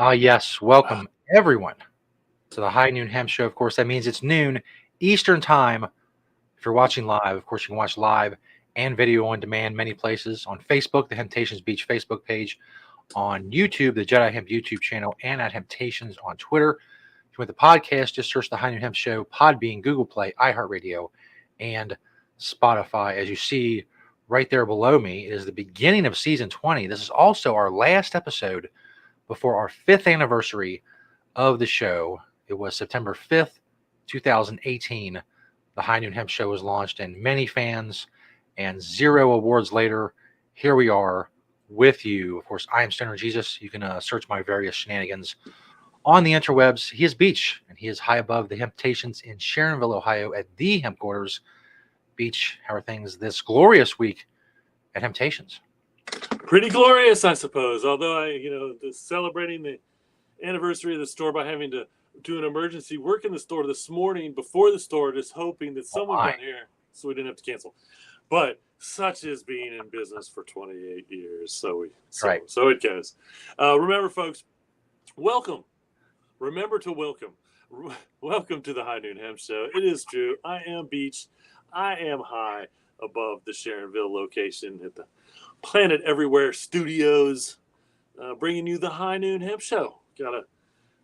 Yes, welcome everyone to the High Noon Hemp Show. Of course, that means it's noon Eastern Time. If you're watching live, of course, you can watch live and video on demand many places on Facebook, the Temptations Beach Facebook page, on YouTube, the Jedi Hemp YouTube channel, and at Temptations on Twitter. If you want the podcast, just search the High Noon Hemp Show, Podbean, Google Play, iHeartRadio, and Spotify. As you see right there below me, is the beginning of season 20. This is also our last episode before our fifth anniversary of the show. It was September 5th, 2018. The High Noon Hemp Show was launched, and many fans and 0 awards later, here we are with you. Of course, I am Stoner Jesus. You can search my various shenanigans on the interwebs. He is Beach, and he is high above the Hemptations in Sharonville, Ohio at the Hemp Quarters. Beach, how are things this glorious week at Hemptations? Pretty glorious, I suppose. Although celebrating the anniversary of the store by having to do an emergency work in the store this morning before the store, just hoping that someone got here so we didn't have to cancel. But such is being in business for 28 years. So it goes. Remember, folks, welcome. Remember to welcome. Welcome to the High Noon Hemp Show. It is true. I am Beach. I am high above the Sharonville location at the Planet Everywhere Studios, bringing you the High Noon Hemp Show. Got a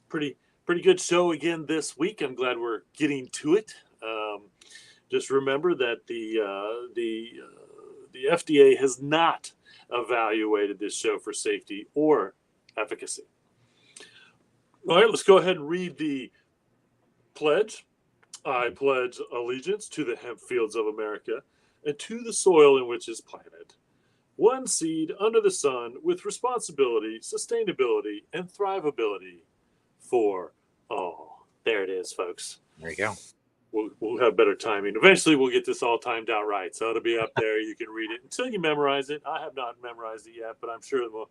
pretty good show again this week. I'm glad we're getting to it. Just remember that the FDA has not evaluated this show for safety or efficacy. All right, let's go ahead and read the pledge. I pledge allegiance to the hemp fields of America and to the soil in which is planted. One seed under the sun with responsibility, sustainability, and thrivability for all. There it is, folks. There you go. We'll have better timing. Eventually, we'll get this all timed out right. So it'll be up there. You can read it until you memorize it. I have not memorized it yet, but I'm sure it will.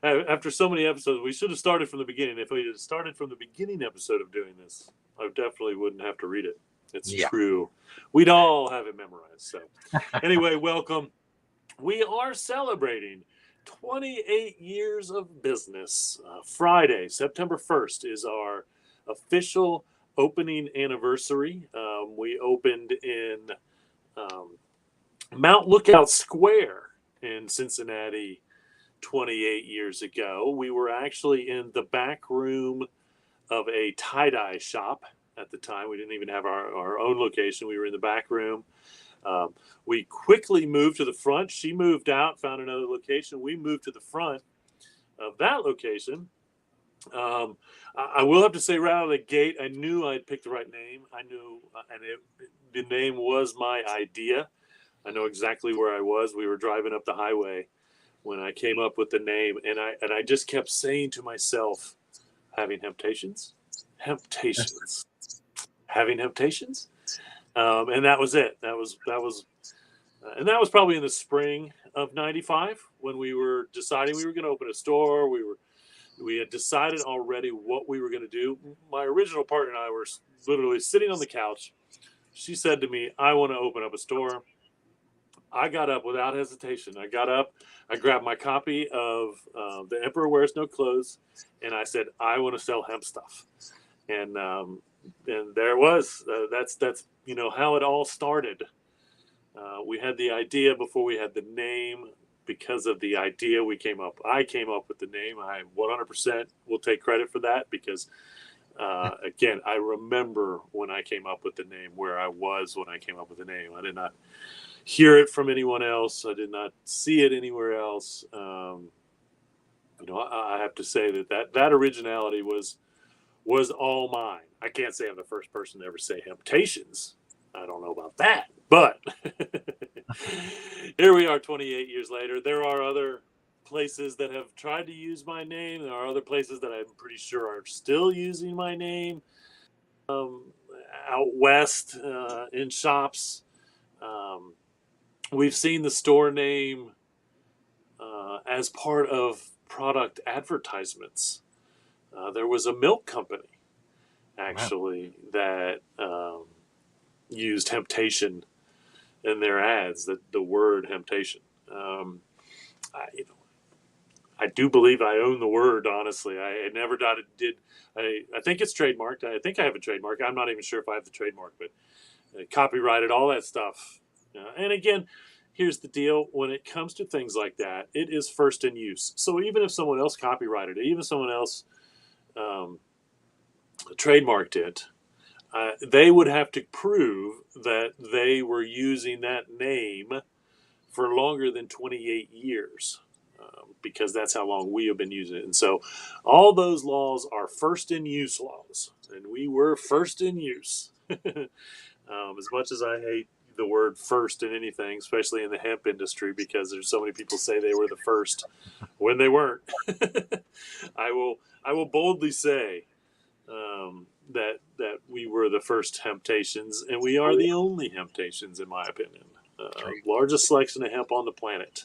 After so many episodes, we should have started from the beginning. If we had started from the beginning episode of doing this, I definitely wouldn't have to read it. It's true. We'd all have it memorized. So anyway, welcome. We are celebrating 28 years of business. Friday, September 1st, is our official opening anniversary. We opened in Mount Lookout Square in Cincinnati 28 years ago. We were actually in the back room of a tie-dye shop at the time. We didn't even have our own location. We were in the back room. We quickly moved to the front. She moved out, found another location. We moved to the front of that location. I will have to say right out of the gate, I knew I'd picked the right name. I knew, the name was my idea. I know exactly where I was. We were driving up the highway when I came up with the name, and I just kept saying to myself, having Hemptations, having Hemptations. And that was it. That was probably in the spring of '95 when we were deciding we were going to open a store. We had decided already what we were going to do. My original partner and I were literally sitting on the couch. She said to me, "I want to open up a store." I got up without hesitation. I got up, I grabbed my copy of The Emperor Wears No Clothes, and I said, "I want to sell hemp stuff." And there it was. That's how it all started. We had the idea before we had the name. Because of the idea I came up with the name. I 100% will take credit for that because, again, I remember when I came up with the name, where I was when I came up with the name. I did not hear it from anyone else. I did not see it anywhere else. I have to say that originality was all mine. I can't say I'm the first person to ever say Hemptations. I don't know about that, but here we are 28 years later. There are other places that have tried to use my name. There are other places that I'm pretty sure are still using my name. Out west in shops. We've seen the store name as part of product advertisements. There was a milk company, actually, that used Hemptation in their ads, the word Hemptation. I do believe I own the word. Honestly, I never did. I think it's trademarked. I think I have a trademark. I'm not even sure if I have the trademark, but copyrighted all that stuff. And again, here's the deal: when it comes to things like that, it is first in use. So even if someone else copyrighted it, even if someone else um, trademarked it, they would have to prove that they were using that name for longer than 28 years. Because that's how long we have been using it. And so all those laws are first in use laws. And we were first in use. As much as I hate the word first in anything, especially in the hemp industry, because there's so many people say they were the first when they weren't. I will boldly say that we were the first Hemptations, and we are the only Hemptations, in my opinion. Largest selection of hemp on the planet.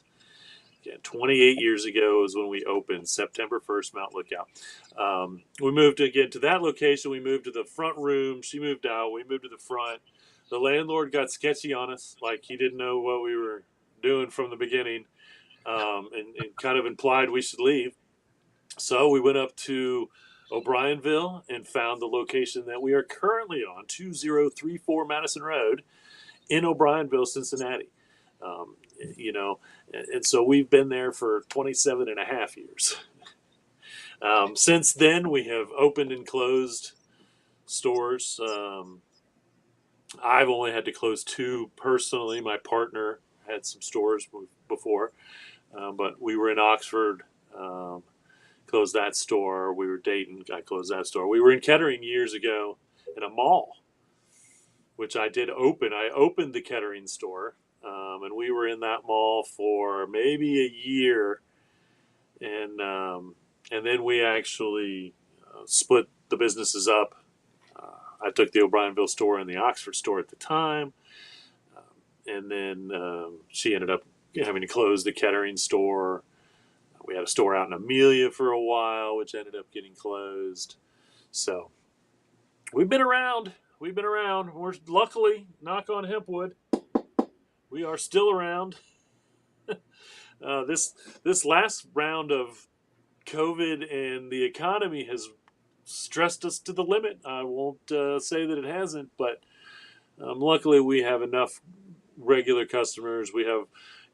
Again, 28 years ago is when we opened, September 1st, Mount Lookout. We moved again to that location. We moved to the front room. She moved out. We moved to the front. The landlord got sketchy on us, like he didn't know what we were doing from the beginning, and kind of implied we should leave. So we went up to O'Brienville and found the location that we are currently on, 2034 Madison Road in O'Brienville, Cincinnati. Um, and so we've been there for 27 and a half years. Since then, we have opened and closed stores. I've only had to close two personally. My partner had some stores before, but we were in Oxford, closed that store. We were Dayton, I closed that store. We were in Kettering years ago in a mall, which I did open. I opened the Kettering store, and we were in that mall for maybe a year, and then we actually split the businesses up. I took the O'Brienville store and the Oxford store at the time, and then she ended up having to close the Kettering store. We had a store out in Amelia for a while, which ended up getting closed. So we've been around. We've been around. We're luckily, knock on hempwood, we are still around. This last round of COVID and the economy has stressed us to the limit. I won't say that it hasn't, but luckily we have enough regular customers. We have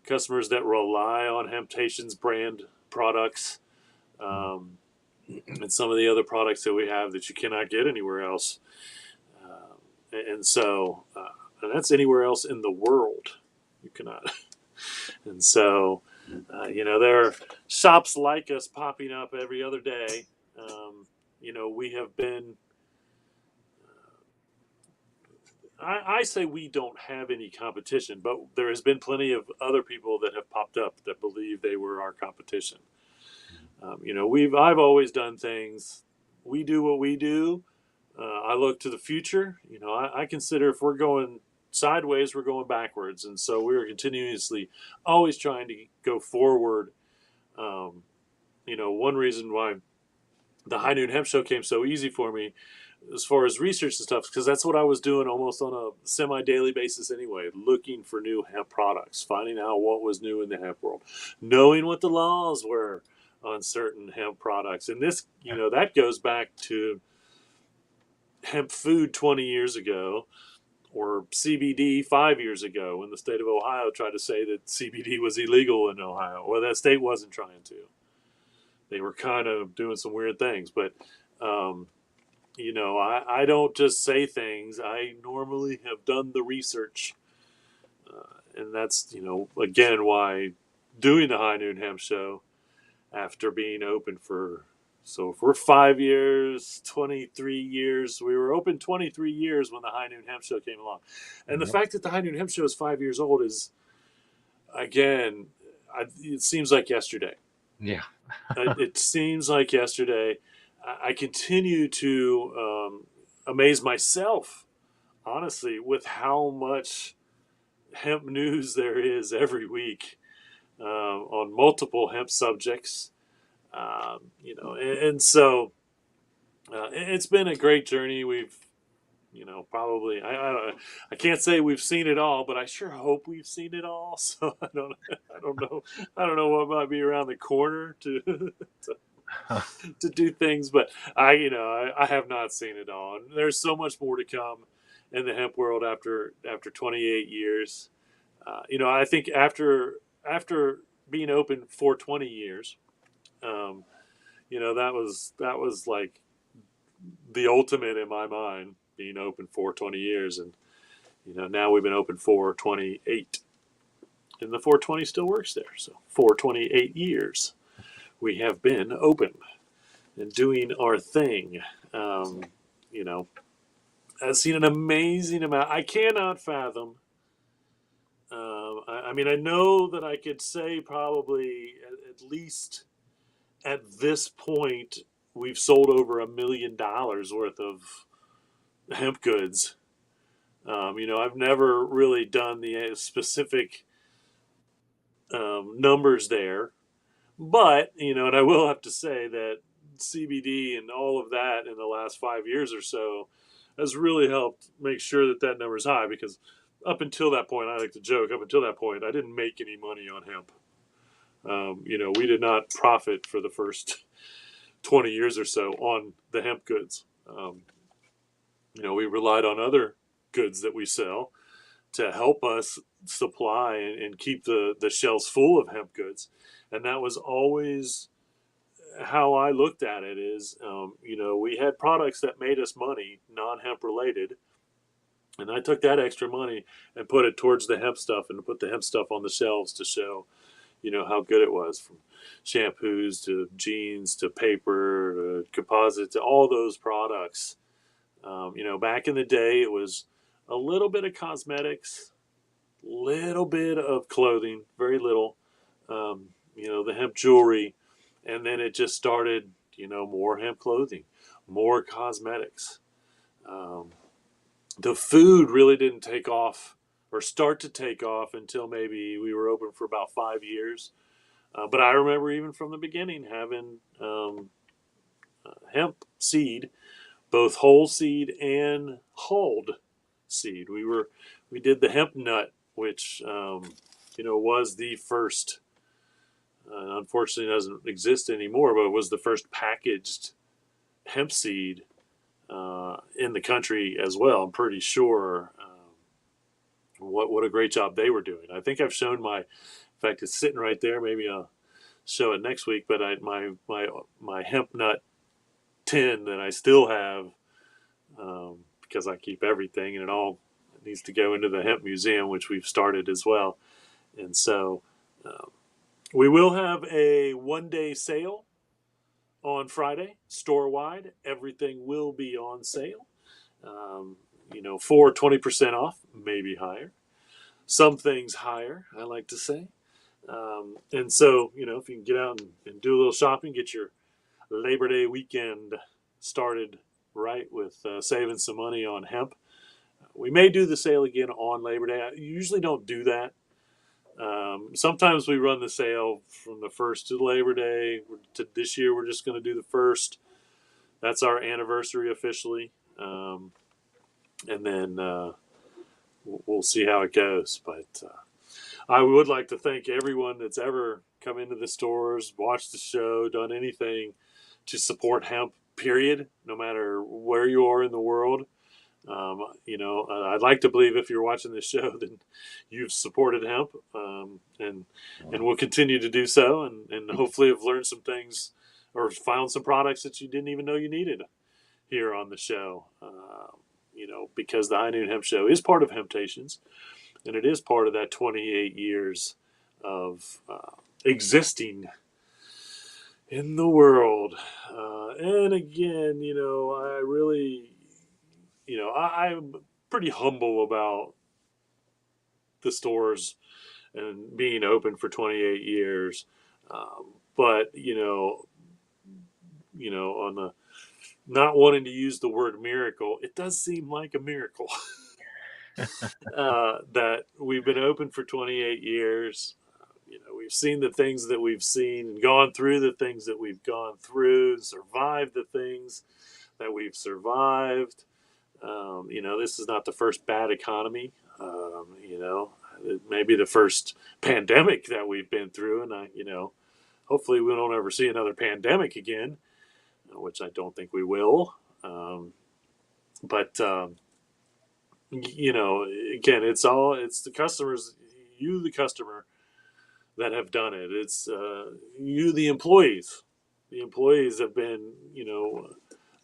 customers that rely on Hemptations brand products, and some of the other products that we have that you cannot get anywhere else. And that's anywhere else in the world. You cannot. And so, there are shops like us popping up every other day. We have been, I say we don't have any competition, but there has been plenty of other people that have popped up that believe they were our competition. I've always done things. We do what we do. I look to the future. I consider if we're going sideways, we're going backwards, and so we are continuously always trying to go forward. One reason why the High Noon Hemp Show came so easy for me, as far as research and stuff, because that's what I was doing almost on a semi-daily basis anyway, looking for new hemp products, finding out what was new in the hemp world, knowing what the laws were on certain hemp products, and this, that goes back to hemp food 20 years ago, or CBD 5 years ago, when the state of Ohio tried to say that CBD was illegal in Ohio. Well, that state wasn't trying to. They were kind of doing some weird things. But, I don't just say things. I normally have done the research. And that's, again, why doing the High Noon Hemp Show after being open for So for 5 years, 23 years, we were open 23 years when the High Noon Hemp Show came along. And the fact that the High Noon Hemp Show is 5 years old is, again, it seems like yesterday. Yeah. It seems like yesterday. I continue to amaze myself, honestly, with how much hemp news there is every week on multiple hemp subjects. And so it's been a great journey. We've Probably I can't say we've seen it all, but I sure hope we've seen it all. So I don't know what might be around the corner to to do things, but I have not seen it all, and there's so much more to come in the hemp world after 28 years. I think after being open for 20 years, um, that was like the ultimate in my mind, being open for 20 years, and now we've been open for 28, and the 420 still works there. So for 28 years, we have been open and doing our thing. Um, you know, I've seen an amazing amount. I cannot fathom. I mean, I know that I could say probably at least at this point we've sold over $1 million worth of hemp goods. I've never really done the specific numbers there, but and I will have to say that CBD and all of that in the last 5 years or so has really helped make sure that that number is high. Because up until that point, I like to joke, up until that point, I didn't make any money on hemp. We did not profit for the first 20 years or so on the hemp goods. We relied on other goods that we sell to help us supply and keep the shelves full of hemp goods. And that was always how I looked at it is, we had products that made us money, non-hemp related. And I took that extra money and put it towards the hemp stuff and put the hemp stuff on the shelves to show, how good it was, from shampoos to jeans to paper to composite to all those products. Back in the day, it was a little bit of cosmetics, little bit of clothing, very little, the hemp jewelry. And then it just started, more hemp clothing, more cosmetics. The food really didn't take off or start to take off until maybe we were open for about 5 years. But I remember even from the beginning having hemp seed, both whole seed and hulled seed. We did the hemp nut, which was the first. Unfortunately, doesn't exist anymore, but it was the first packaged hemp seed in the country as well. I'm pretty sure. What a great job they were doing. I think I've shown in fact, it's sitting right there. Maybe I'll show it next week. But my hemp nut tin that I still have, because I keep everything, and it all needs to go into the hemp museum, which we've started as well. And so we will have a 1-day sale on Friday, store wide. Everything will be on sale. For 20% off, maybe higher. Some things higher, I like to say. And so, if you can get out and do a little shopping, get your Labor Day weekend started right with saving some money on hemp. We may do the sale again on Labor Day. I usually don't do that. Sometimes we run the sale from the 1st to Labor Day. This year, we're just going to do the 1st. That's our anniversary officially. And then we'll see how it goes. But I would like to thank everyone that's ever come into the stores, watched the show, done anything to support hemp, period, no matter where you are in the world. I'd like to believe if you're watching this show, then you've supported hemp, and will continue to do so, and hopefully have learned some things or found some products that you didn't even know you needed here on the show. Because the High Noon Hemp Show is part of Hemptations, and it is part of that 28 years of existing in the world. And again, I really, I'm pretty humble about the stores and being open for 28 years. But, on the not wanting to use the word miracle, it does seem like a miracle that we've been open for 28 years. We've seen the things that we've seen and gone through the things that we've gone through, survived the things that we've survived. This is not the first bad economy. It may be the first pandemic that we've been through, and hopefully we don't ever see another pandemic again, which I don't think we will. But again, it's the customers, you, the customer, that have done it. It's you, the employees. The employees have been,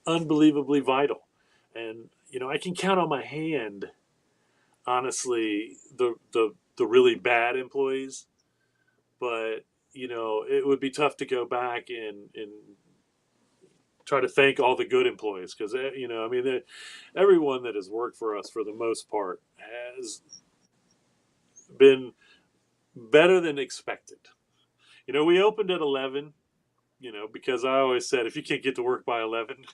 unbelievably vital, and I can count on my hand, honestly, the really bad employees. But it would be tough to go back and try to thank all the good employees, because everyone that has worked for us for the most part has been better than expected. We opened at 11. Because I always said, if you can't get to work by 11,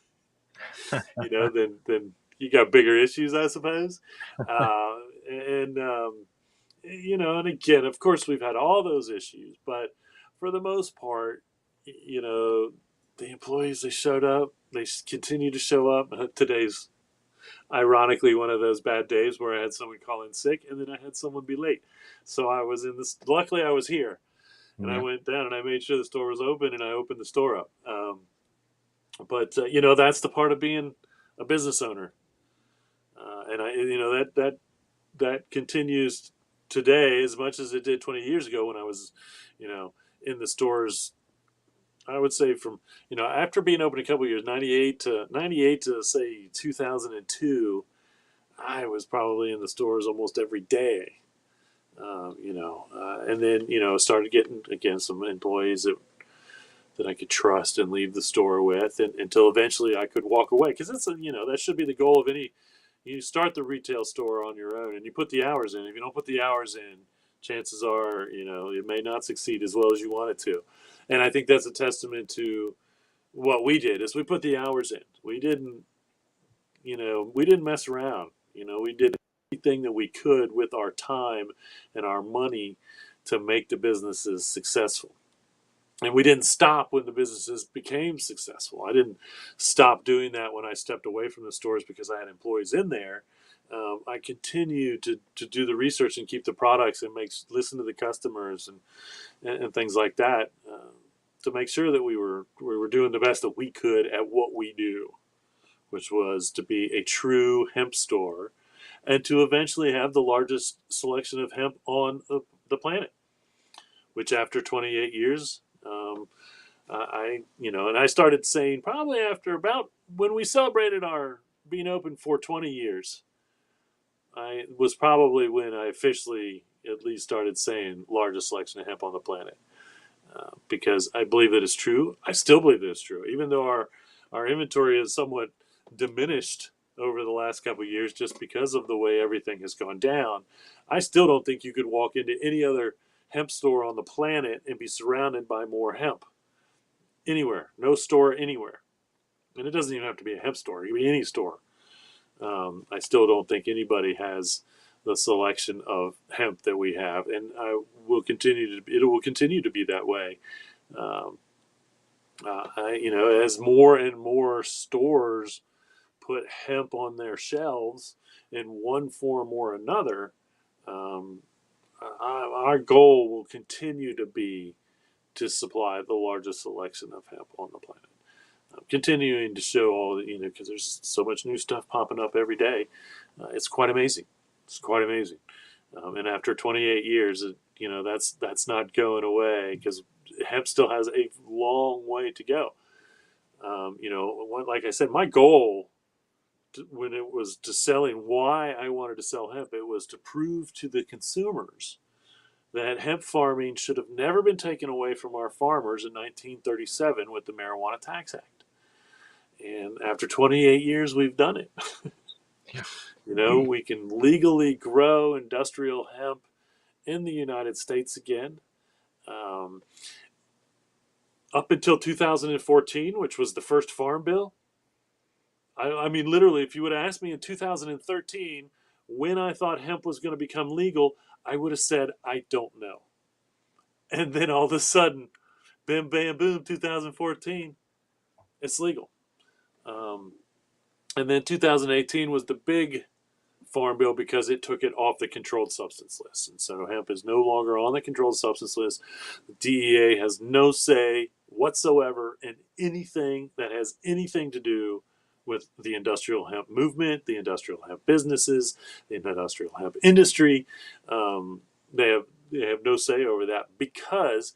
then you got bigger issues, I suppose. And and again, of course, we've had all those issues, but for the most part, the employees, they showed up. They continue to show up. Today's ironically one of those bad days where I had someone call in sick, and then I had someone be late. So I was in this. Luckily, I was here, and I Yeah. went down and I made sure the store was open, and I opened the store up. But that's the part of being a business owner, and that continues today as much as it did 20 years ago when I was, in the stores. I would say from after being open a couple of years, 98 to say 2002, I was probably in the stores almost every day. And then started getting again some employees that I could trust and leave the store with, and until eventually I could walk away, because that's that should be the goal of any. You start the retail store on your own and you put the hours in. If you don't put the hours in, chances are it may not succeed as well as you want it to. And I think that's a testament to what we did, is we put the hours in. We didn't mess around. We did everything that we could with our time and our money to make the businesses successful. And we didn't stop when the businesses became successful. I didn't stop doing that when I stepped away from the stores because I had employees in there. I continued to do the research and keep the products and listen to the customers and things like that, to make sure that we were doing the best that we could at what we do, which was to be a true hemp store and to eventually have the largest selection of hemp on the planet, which after 28 years, and I started saying probably after about when we celebrated our being open for 20 years, I was probably when I officially at least started saying largest selection of hemp on the planet, because I believe that it's true. I still believe that it's true, even though our inventory is somewhat diminished over the last couple of years just because of the way everything has gone down. I still don't think you could walk into any other hemp store on the planet and be surrounded by more hemp anywhere. No store anywhere, and it doesn't even have to be a hemp store. It could be any store. I still don't think anybody has the selection of hemp that we have, and I will continue to. It will continue to be that way. Um, as more and more stores put hemp on their shelves in one form or another, um, our goal will continue to be to supply the largest selection of hemp on the planet. Continuing to show all because there's so much new stuff popping up every day. It's quite amazing. It's quite amazing. And after 28 years, that's not going away, because hemp still has a long way to go. Like I said, my goal when it was to selling, why I wanted to sell hemp, it was to prove to the consumers that hemp farming should have never been taken away from our farmers in 1937 with the Marijuana Tax Act. And after 28 years, we've done it. Yeah. We can legally grow industrial hemp in the United States again. Um, Up until 2014, which was the first farm bill, I mean, literally, if you would have asked me in 2013 when I thought hemp was going to become legal, I would have said, I don't know. And then all of a sudden, bam, bam, boom, 2014, it's legal. Um, And then 2018 was the big farm bill because it took it off the controlled substance list. And so hemp is no longer on the controlled substance list. The DEA has no say whatsoever in anything that has anything to do with the industrial hemp movement, the industrial hemp businesses, the industrial hemp industry. They have no say over that because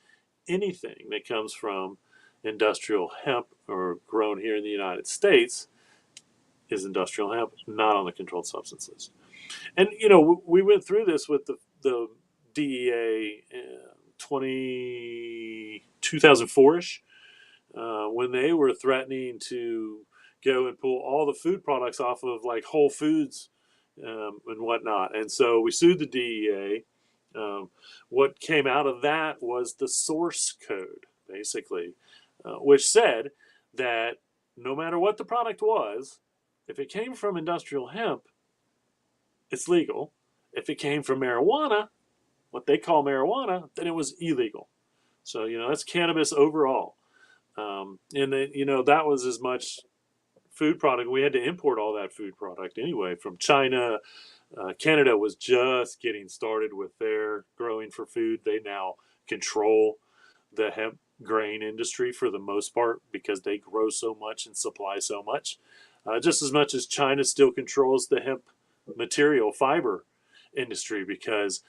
anything that comes from industrial hemp or grown here in the United States is industrial hemp, not on the controlled substance list. And we went through this with the DEA 2004ish when they were threatening to go and pull all the food products off of like Whole Foods and whatnot. And so we sued the DEA. What came out of that was the source code, basically, which said that no matter what the product was, if it came from industrial hemp, it's legal. If it came from marijuana, what they call marijuana, then it was illegal. So, that's cannabis overall. And that was as much food product. We had to import all that food product anyway from China. Canada was just getting started with their growing for food. They now control the hemp grain industry for the most part because they grow so much and supply so much. Just as much as China still controls the hemp material fiber industry because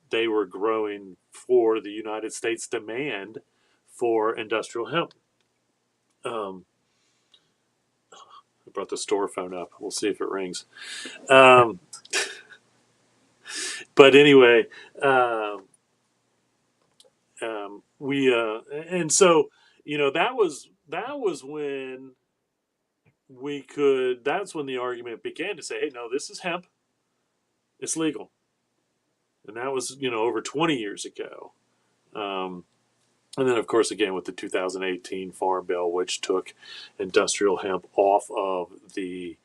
they were growing for the United States demand for industrial hemp. I brought the store phone up. We'll see if it rings. But anyway, we and so that was when we could. That's when the argument began to say, "Hey, no, this is hemp. It's legal," and that was over 20 years ago. And then, of course, again with the 2018 Farm Bill, which took industrial hemp off of the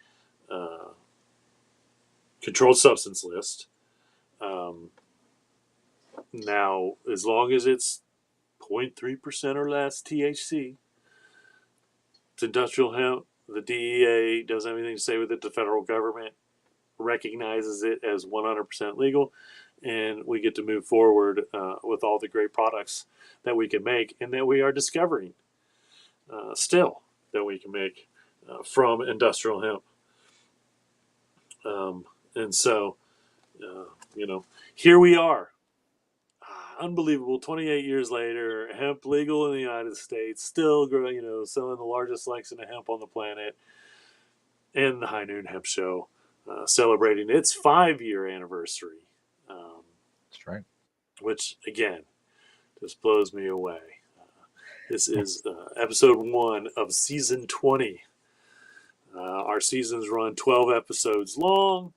controlled substance list. Now, as long as it's 0.3% or less THC, it's industrial hemp. The DEA doesn't have anything to say with it. The federal government recognizes it as 100% legal, and we get to move forward with all the great products that we can make and that we are discovering still that we can make from industrial hemp. And so, here we are. Unbelievable. 28 years later, hemp legal in the United States, still growing, selling the largest selection of hemp on the planet, and the High Noon Hemp Show celebrating its 5-year anniversary. That's right. Which, again, just blows me away. This is episode 1 of season 20. Our seasons run 12 episodes long.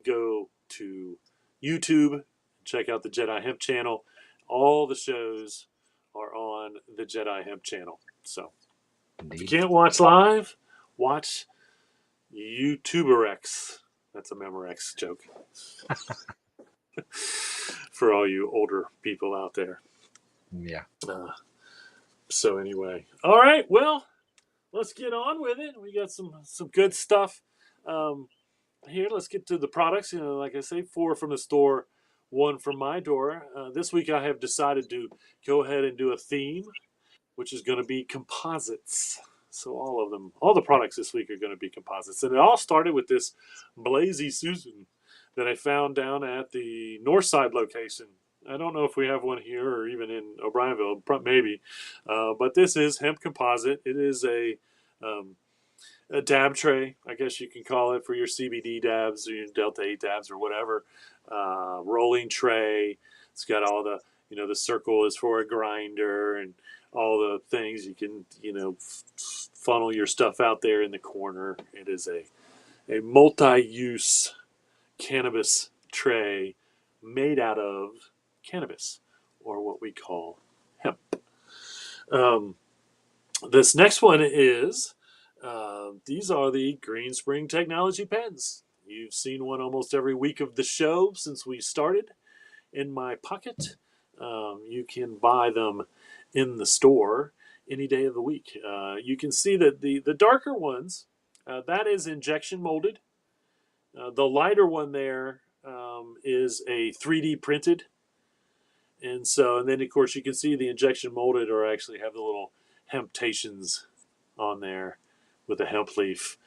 Go to YouTube, check out the Jedi Hemp channel. All the shows are on the Jedi Hemp channel. So if you can't watch live, watch YouTuberex. That's a Memorex joke for all you older people out there. Yeah. So anyway, all right. Well, let's get on with it. We got some good stuff here. Let's get to the products. Like I say, 4 from the store, 1 from my door. This week I have decided to go ahead and do a theme, which is going to be composites. So all the products this week are going to be composites. And it all started with this Blazy Susan that I found down at the Northside location. I don't know if we have one here or even in O'Brienville, maybe. But this is hemp composite. It is a dab tray, I guess you can call it, for your CBD dabs or your Delta 8 dabs or whatever. Rolling tray. It's got all the, the circle is for a grinder and all the things you can, funnel your stuff out there in the corner. It is a multi-use cannabis tray made out of cannabis, or what we call hemp. This next one is, these are the Green Spring Technology pens. You've seen one almost every week of the show since we started in my pocket. You can buy them in the store any day of the week. You can see that the darker ones That is injection molded. The lighter one there is a 3D printed. And then of course you can see the injection molded or actually have the little hemptations on there with a hemp leaf.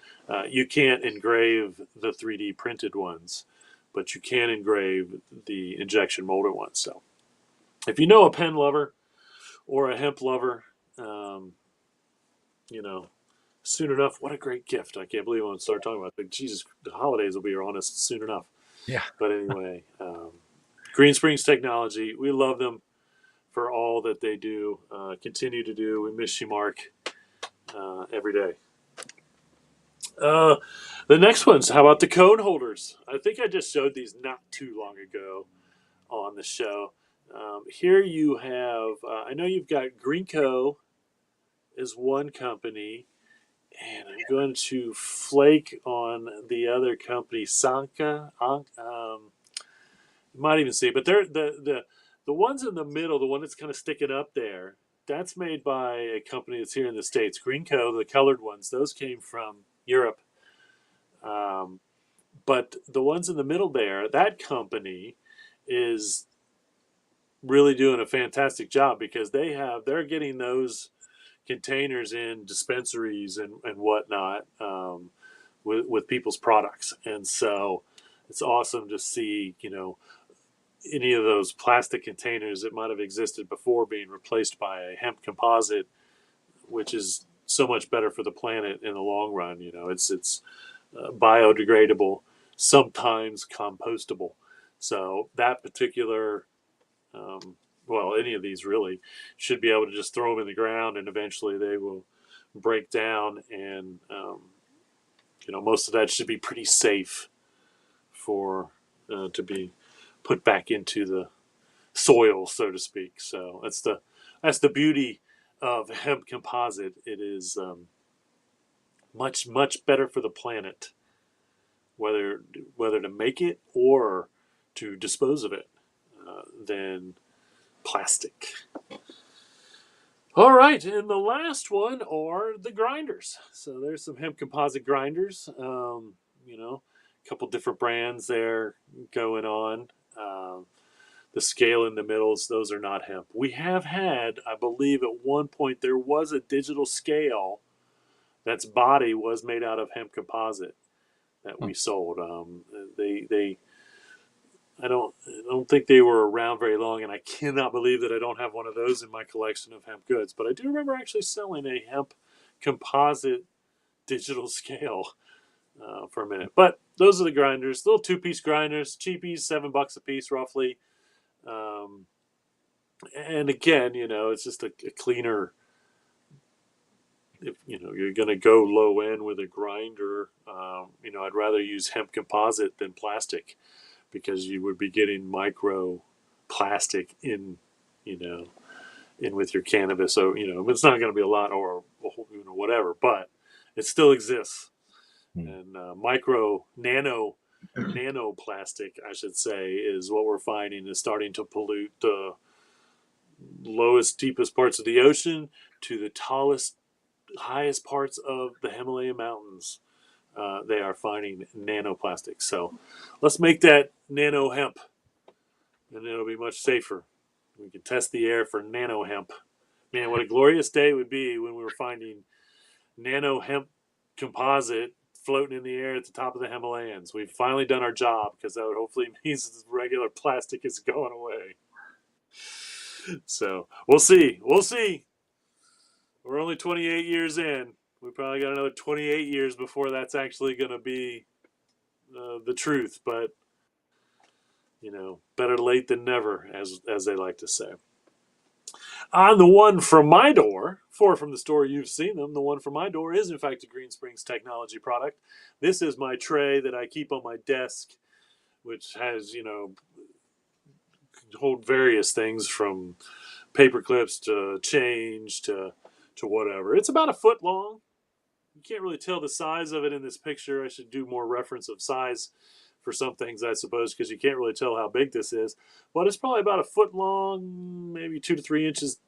You can't engrave the 3D printed ones, but you can engrave the injection molded ones. So if you know a pen lover or a hemp lover, um, you know, soon enough, what a great gift. I can't believe I'm going to start talking about it. Jesus, the holidays will be on us soon enough. Yeah. But anyway, Green Springs Technology, we love them for all that they do, continue to do. We miss you, Mark, every day. The next one's how about the cone holders? I think I just showed these not too long ago on the show. Here you have, I know you've got Greenco is one company, and I'm going to flake on the other company, Sanka. You might even see, but they're the ones in the middle, the one that's kind of sticking up there. That's made by a company that's here in the States. Greenco, the colored ones, those came from Europe. Um, but the ones in the middle there, that company is really doing a fantastic job because they're getting those containers in dispensaries and whatnot with people's products, and so it's awesome to see any of those plastic containers that might have existed before being replaced by a hemp composite, which is so much better for the planet in the long run. It's biodegradable, sometimes compostable. So that particular, any of these really should be able to just throw them in the ground, and eventually they will break down. And most of that should be pretty safe for to be put back into the soil, so to speak. So that's the beauty of hemp composite. It is much better for the planet, whether to make it or to dispose of it, than plastic. All right, and the last one are the grinders. So there's some hemp composite grinders. A couple different brands there going on. The scale in the middles, those are not hemp. We have had, I believe, at one point there was a digital scale that's body was made out of hemp composite that we sold. I don't think they were around very long, and I cannot believe that I don't have one of those in my collection of hemp goods. But I do remember actually selling a hemp composite digital scale for a minute. But those are the grinders, little 2-piece grinders, cheapies, $7 a piece roughly. And again, it's just a cleaner. If you're going to go low end with a grinder, I'd rather use hemp composite than plastic, because you would be getting micro plastic in with your cannabis. So it's not going to be a lot or whatever, but it still exists. And nano plastic, I should say, is what we're finding is starting to pollute the lowest, deepest parts of the ocean to the tallest, highest parts of the Himalaya mountains. They are finding nanoplastics. So let's make that nano hemp, and it'll be much safer. We can test the air for nano hemp. Man, what a glorious day it would be when we were finding nano hemp composite floating in the air at the top of the Himalayas. We've finally done our job, because that would hopefully means regular plastic is going away. So we'll see. We'll see. We're only 28 years in. We probably got another 28 years before that's actually going to be the truth. But better late than never, as they like to say. On the one from my door, 4 from the store, you've seen them. The one from my door is, in fact, a Green Springs Technology product. This is my tray that I keep on my desk, which has, hold various things from paper clips to change to whatever. It's about a foot long. You can't really tell the size of it in this picture. I should do more reference of size for some things, I suppose, because you can't really tell how big this is. But it's probably about a foot long, maybe 2 to 3 inches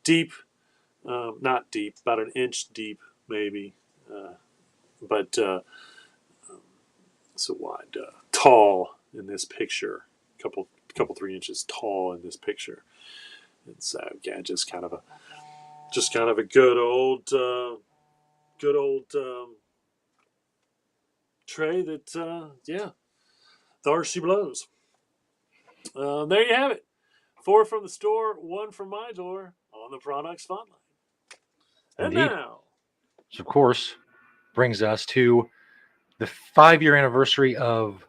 deep. Not deep, about an inch deep, maybe. but so wide, tall in this picture, couple 3 inches tall in this picture, and so yeah, just kind of a good old tray that yeah, there she blows. There you have it. 4 from the store, 1 from my door on the product spotlight. And Indeed. now, Which, of course, brings us to the 5-year anniversary of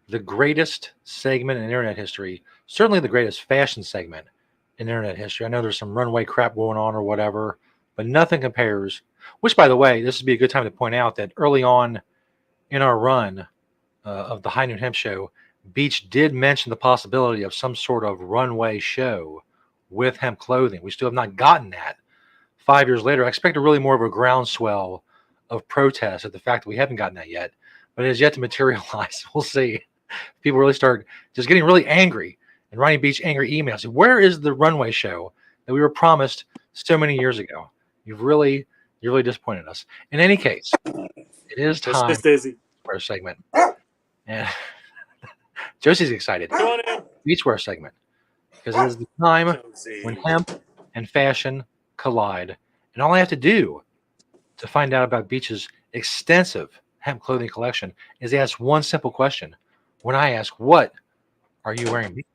the greatest segment in internet history, certainly the greatest fashion segment in internet history. I know there's some runway crap going on or whatever, but nothing compares. Which, by the way, this would be a good time to point out that early on in our run of the High Noon Hemp Show, Beach did mention the possibility of some sort of runway show with hemp clothing. We still have not gotten that. 5 years later, I expect a really more of a groundswell of protest at the fact that we haven't gotten that yet, but it has yet to materialize. We'll see. People really start just getting really angry and writing Beach angry emails. Where is the runway show that we were promised so many years ago? You really disappointed us. In any case, it is yes, time Miss Daisy. for a segment. And Josie's excited. Come on in. Beachwear segment. Because it is the time Josie. when hemp and fashion collide. And all I have to do to find out about Beach's extensive hemp clothing collection is ask one simple question. When I ask, what are you wearing, Beach?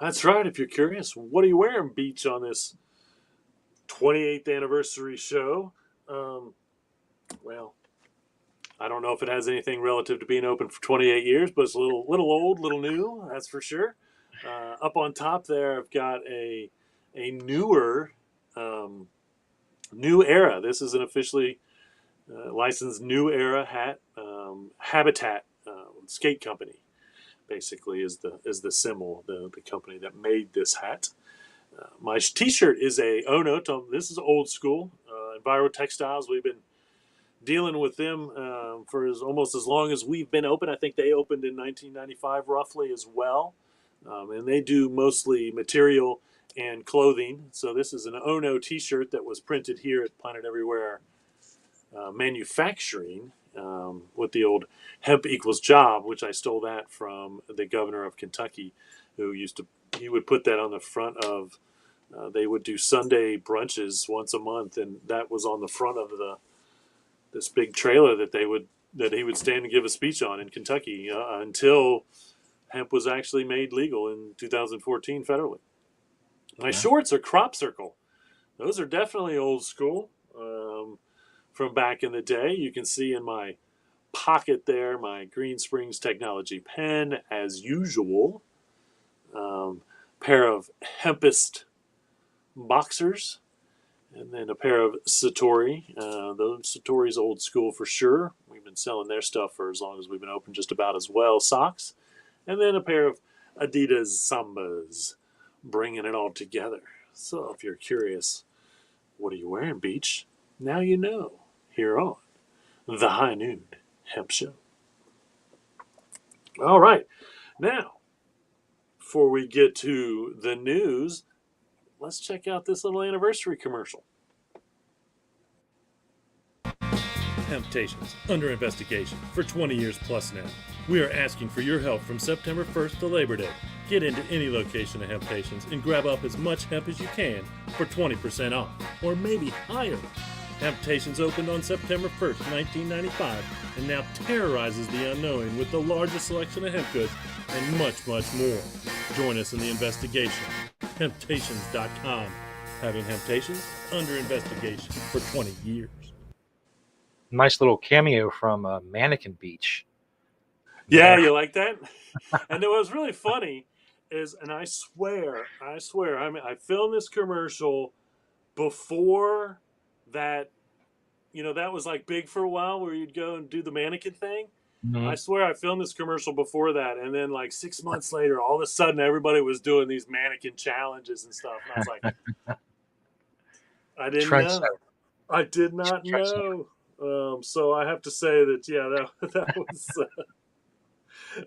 That's right. If you're curious, what are you wearing, Beach, on this 28th anniversary show? Well, I don't know if it has anything relative to being open for 28 years, but it's a little old, little new. That's for sure. Up on top there, I've got a newer New Era. This is an officially licensed New Era hat. Habitat Skate Company, basically, is the symbol, the company that made this hat. My T-shirt is a Ono. This is old school. Enviro Textiles. We've been dealing with them for almost as long as we've been open. I think they opened in 1995, roughly, as well. And they do mostly material and clothing. So this is an Ono T-shirt that was printed here at Planet Everywhere Manufacturing with the old hemp equals job, which I stole that from the governor of Kentucky, who he would put that on the front of. They would do Sunday brunches once a month, and that was on the front of this big trailer that he would stand and give a speech on in Kentucky until hemp was actually made legal in 2014 federally. My shorts are Crop Circle. Those are definitely old school from back in the day. You can see in my pocket there my Green Springs Technology pen, as usual. Pair of Hempist boxers, and then a pair of Satori. Those Satori's old school for sure. We've been selling their stuff for as long as we've been open, just about as well. Socks, and then a pair of Adidas Sambas, bringing it all together. So if you're curious, what are you wearing, Beach? Now you know, here on the High Noon Hemp Show. All right, now, before we get to the news, let's check out this little anniversary commercial. Temptations, under investigation for 20 years plus now. We are asking for your help from September 1st to Labor Day. Get into any location of Temptations and grab up as much hemp as you can for 20% off, or maybe higher. Temptations opened on September 1st, 1995, and now terrorizes the unknowing with the largest selection of hemp goods and much, much more. Join us in the investigation. Temptations.com. Having Temptations under investigation for 20 years. Nice little cameo from Mannequin Beach. Yeah, you like that? And what was really funny is, and I swear, I mean, I filmed this commercial before that, that was like big for a while, where you'd go and do the mannequin thing. Mm-hmm. I swear I filmed this commercial before that, and then like 6 months later, all of a sudden everybody was doing these mannequin challenges and stuff, and I was like, I didn't know. I did not know. So I have to say that, yeah, that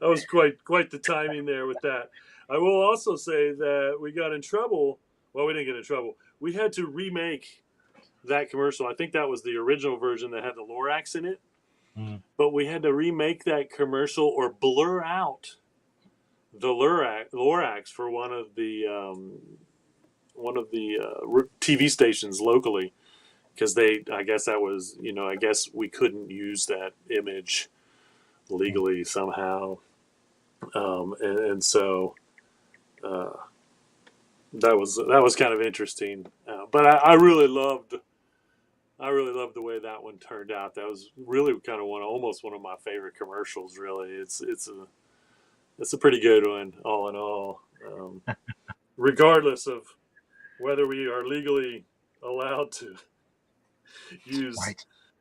was quite the timing there with that. I will also say that we got in trouble. Well, we didn't get in trouble. We had to remake that commercial. I think that was the original version that had the Lorax in it. but we had to remake that commercial or blur out the Lorax for one of the TV stations locally, because I guess that was, I guess we couldn't use that image legally somehow, and so that was kind of interesting. But I really loved the way that one turned out. That was really kind of almost one of my favorite commercials. Really, it's a pretty good one, all in all. Regardless of whether we are legally allowed to use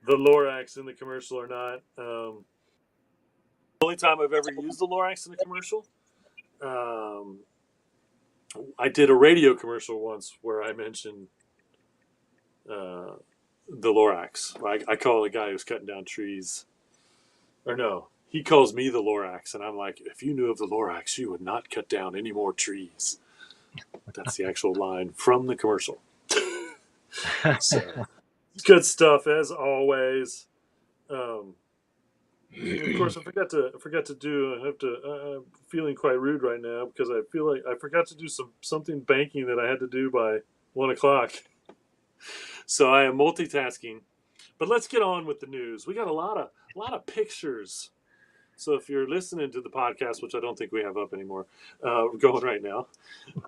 the Lorax in the commercial or not. The only time I've ever used the Lorax in a commercial, I did a radio commercial once where I mentioned the Lorax. I call the guy who's cutting down trees, or no, he calls me the Lorax, and I'm like, if you knew of the Lorax, you would not cut down any more trees. That's the actual line from the commercial. So, good stuff as always. Of course, I forgot to do. I have to. I'm feeling quite rude right now because I feel like I forgot to do something banking that I had to do by 1:00. So I am multitasking. But let's get on with the news. We got a lot of pictures. So if you're listening to the podcast, which I don't think we have up anymore, we're going right now.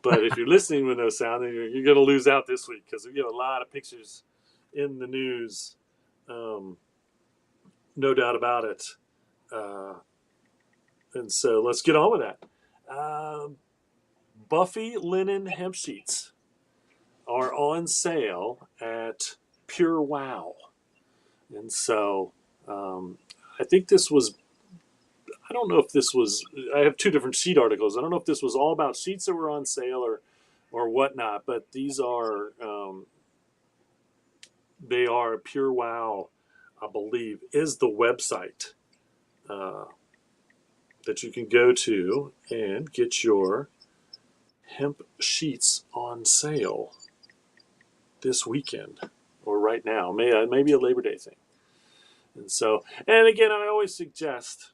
But if you're listening with no sound, then you're going to lose out this week because we get a lot of pictures in the news. No doubt about it. And so let's get on with that. Buffy linen hemp sheets are on sale at Pure Wow. And so I think this was, I don't know if this was, I have two different sheet articles. I don't know if this was all about sheets that were on sale or whatnot, but these are, they are Pure Wow, I believe, is the website that you can go to and get your hemp sheets on sale this weekend or right now, maybe a Labor Day thing. And so, and again, I always suggest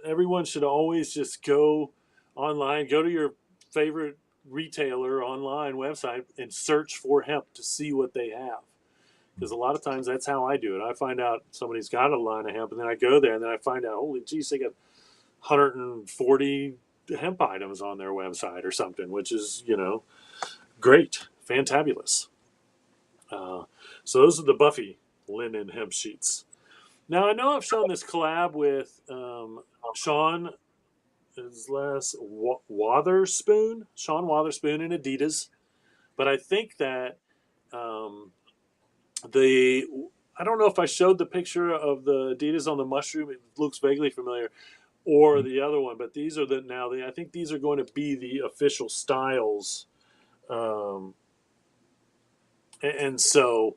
everyone should always just go online, go to your favorite retailer online website and search for hemp to see what they have. Because a lot of times that's how I do it. I find out somebody's got a line of hemp, and then I go there, and then I find out, holy geez, they got 140 hemp items on their website or something, which is, great, fantabulous. So those are the Buffy linen hemp sheets. Now, I know I've shown this collab with Sean Wotherspoon and Adidas, but I think that I don't know if I showed the picture of the Adidas on the mushroom. It looks vaguely familiar, or the other one. But these are I think these are going to be the official styles, and so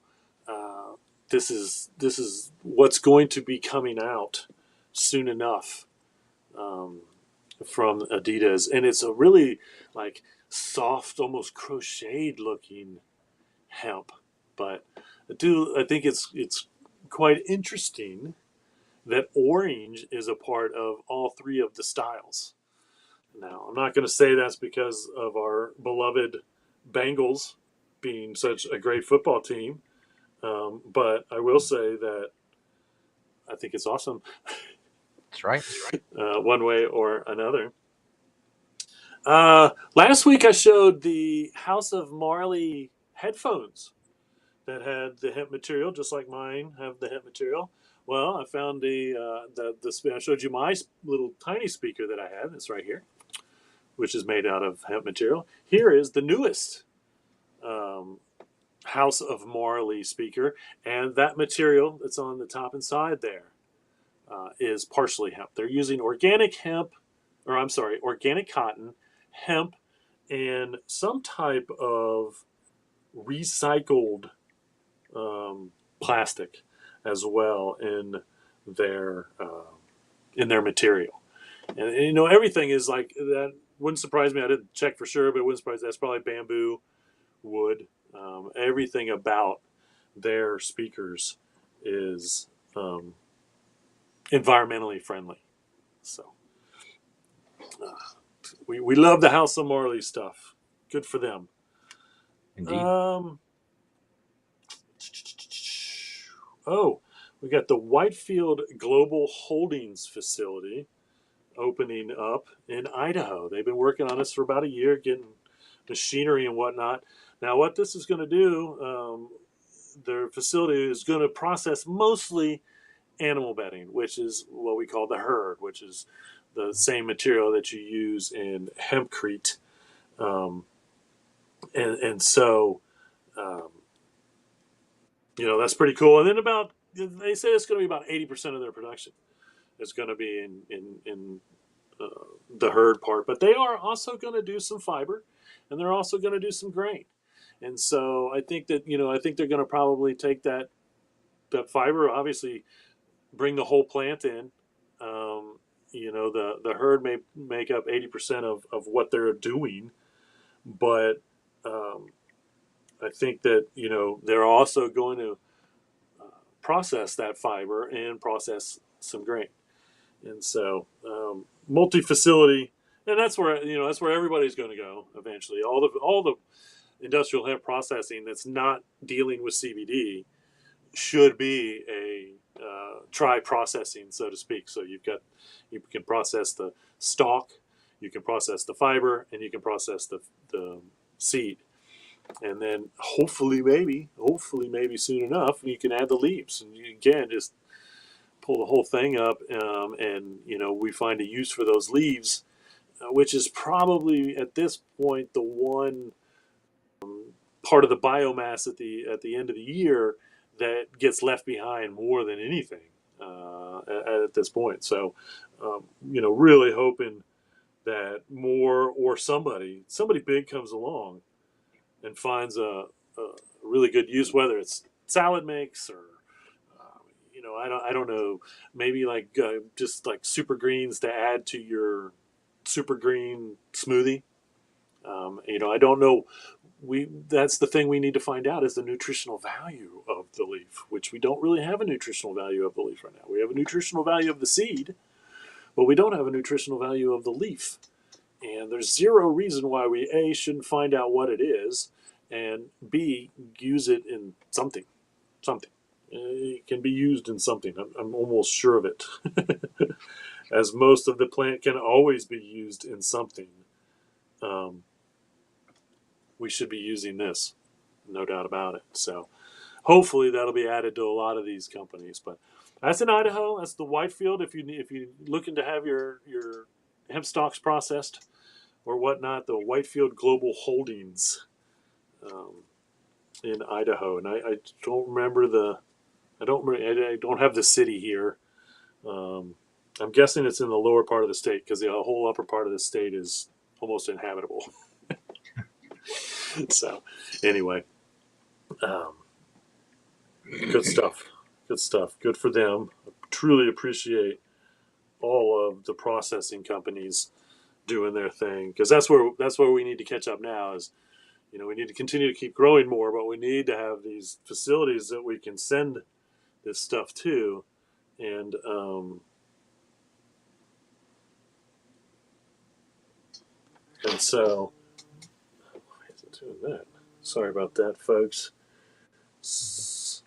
this is what's going to be coming out soon enough from Adidas, and it's a really like soft, almost crocheted looking hemp, but I think it's quite interesting that orange is a part of all three of the styles. Now, I'm not going to say that's because of our beloved Bengals being such a great football team, but I will say that I think it's awesome. That's right. One way or another. Last week I showed the House of Marley headphones that had the hemp material, just like mine have the hemp material. Well, I found I showed you my little tiny speaker that I have. It's right here, which is made out of hemp material. Here is the newest House of Marley speaker, and that material that's on the top and side there is partially hemp. They're using organic cotton, hemp, and some type of recycled plastic as well in their material. And everything is like that. Wouldn't surprise me. I didn't check for sure, but it wouldn't surprise me. That's probably bamboo, wood. Everything about their speakers is environmentally friendly. So we love the House of Marley stuff. Good for them. Indeed. Oh, we got the Whitefield Global Holdings facility opening up in Idaho. They've been working on this for about a year, getting machinery and whatnot. Now, what this is going to do, their facility is going to process mostly animal bedding, which is what we call the herd, which is the same material that you use in hempcrete. And so, um, that's pretty cool. And then they say it's going to be about 80% of their production is going to be in the herd part, but they are also going to do some fiber, and they're also going to do some grain. And so I think that they're going to probably take that fiber, obviously, bring the whole plant in. The herd may make up 80% of what they're doing, but I think that they're also going to process that fiber and process some grain. And so multi-facility, and that's where everybody's going to go eventually. All the industrial hemp processing that's not dealing with CBD should be a tri-processing, so to speak. So you can process the stalk, you can process the fiber, and you can process the seed. And then hopefully maybe soon enough, you can add the leaves, and you can just pull the whole thing up, and we find a use for those leaves, which is probably at this point the one part of the biomass at the end of the year that gets left behind more than anything at this point. So, really hoping that more or somebody big comes along and finds a really good use, whether it's salad mix or I don't know, maybe like just like super greens to add to your super green smoothie. I don't know. That's the thing we need to find out is the nutritional value of the leaf, which we don't really have a nutritional value of the leaf right now. We have a nutritional value of the seed, but we don't have a nutritional value of the leaf. And there's zero reason why we A, shouldn't find out what it is, and B, use it in something. It can be used in something. I'm almost sure of it. As most of the plant can always be used in something. We should be using this, no doubt about it. So hopefully that'll be added to a lot of these companies. But that's in Idaho. That's the Whitefield. If you're looking to have your hemp stalks processed or whatnot, the Whitefield Global Holdings in Idaho. And I don't remember I don't have the city here. I'm guessing it's in the lower part of the state because the whole upper part of the state is almost inhabitable. So, anyway, good stuff. Good for them. I truly appreciate all of the processing companies doing their thing because that's where we need to catch up now. Is we need to continue to keep growing more, but we need to have these facilities that we can send this stuff to, and so. Why is it doing that? Sorry about that, folks. This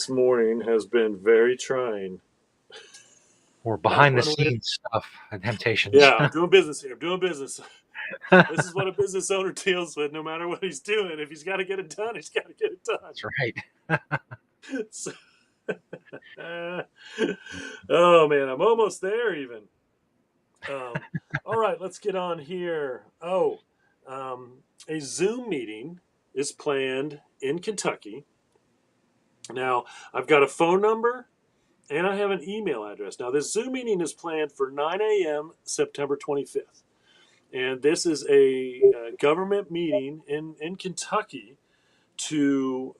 morning has been very trying. Or behind the scenes stuff and temptations. Yeah, I'm doing business here. I'm doing business. This is what a business owner deals with no matter what he's doing. If he's got to get it done, he's got to get it done. That's right. So, oh, man, I'm almost there even. All right, let's get on here. A Zoom meeting is planned in Kentucky. Now, I've got a phone number and I have an email address. Now, this Zoom meeting is planned for 9 a.m. September 25th. And this is a government meeting in Kentucky to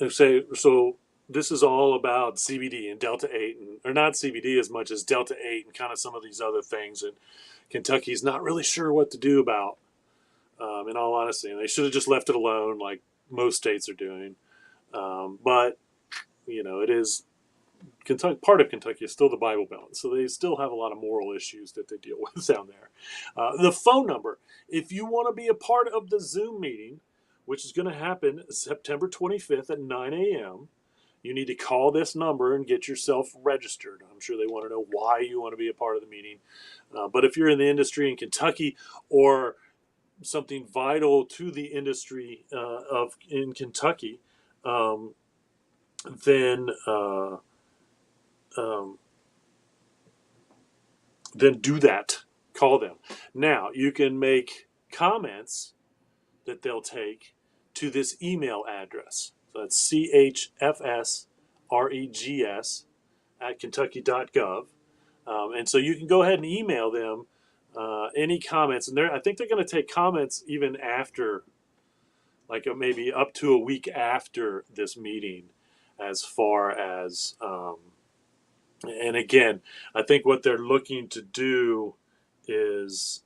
so this is all about CBD and Delta 8, or not CBD as much as Delta 8 and kind of some of these other things. And Kentucky's not really sure what to do about in all honesty. And they should have just left it alone like most states are doing. But, it is Kentucky. Part of Kentucky is still the Bible Belt. So they still have a lot of moral issues that they deal with down there. The phone number, if you want to be a part of the Zoom meeting, which is going to happen September 25th at 9 a.m., you need to call this number and get yourself registered. I'm sure they want to know why you want to be a part of the meeting. But if you're in the industry in Kentucky or something vital to the industry in Kentucky, then do that. Call them. Now, you can make comments that they'll take to this email address. So that's chfsregs at kentucky.gov. And so you can go ahead and email them any comments. And I think they're going to take comments even after, like maybe up to a week after this meeting, as far as, and again, I think what they're looking to do is,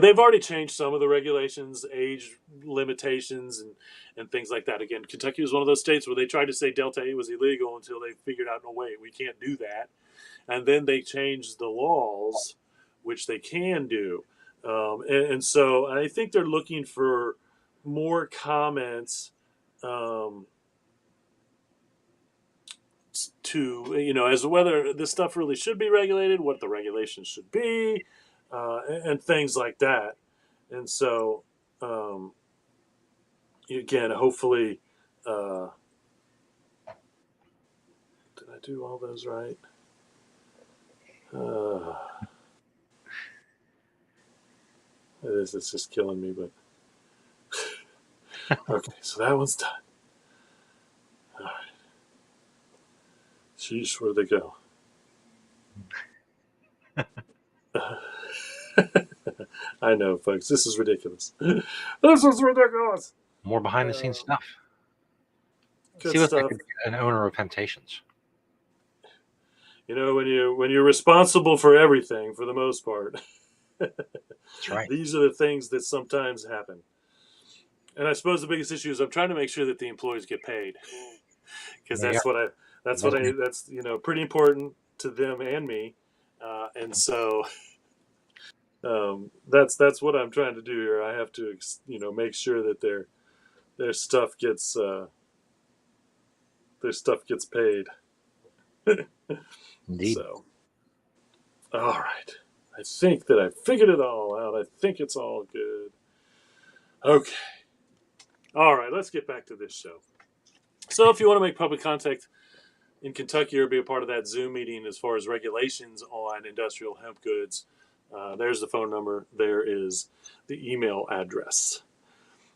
they've already changed some of the regulations, age limitations, and things like that. Again, Kentucky was one of those states where they tried to say Delta 8 was illegal until they figured out, no, wait, we can't do that. And then they changed the laws, which they can do. And so I think they're looking for more comments to, as to whether this stuff really should be regulated, what the regulations should be, and things like that. And so, again, hopefully, did I do all those right? It's just killing me, but okay, so that one's done. All right. Sheesh, where'd they go? I know, folks. This is ridiculous. This is ridiculous. More behind the scenes stuff. Good See what's stuff. like an owner of Temptations. When you're responsible for everything, for the most part, That's right. these are the things that sometimes happen. And I suppose the biggest issue is I'm trying to make sure that the employees get paid, because that's pretty important to them and me, and so that's what I'm trying to do here. I have to make sure that their stuff gets paid. Indeed. So, all right. I think that I figured it all out. I think it's all good. Okay. All right, let's get back to this show. So if you want to make public contact in Kentucky or be a part of that Zoom meeting as far as regulations on industrial hemp goods, there's the phone number. There is the email address.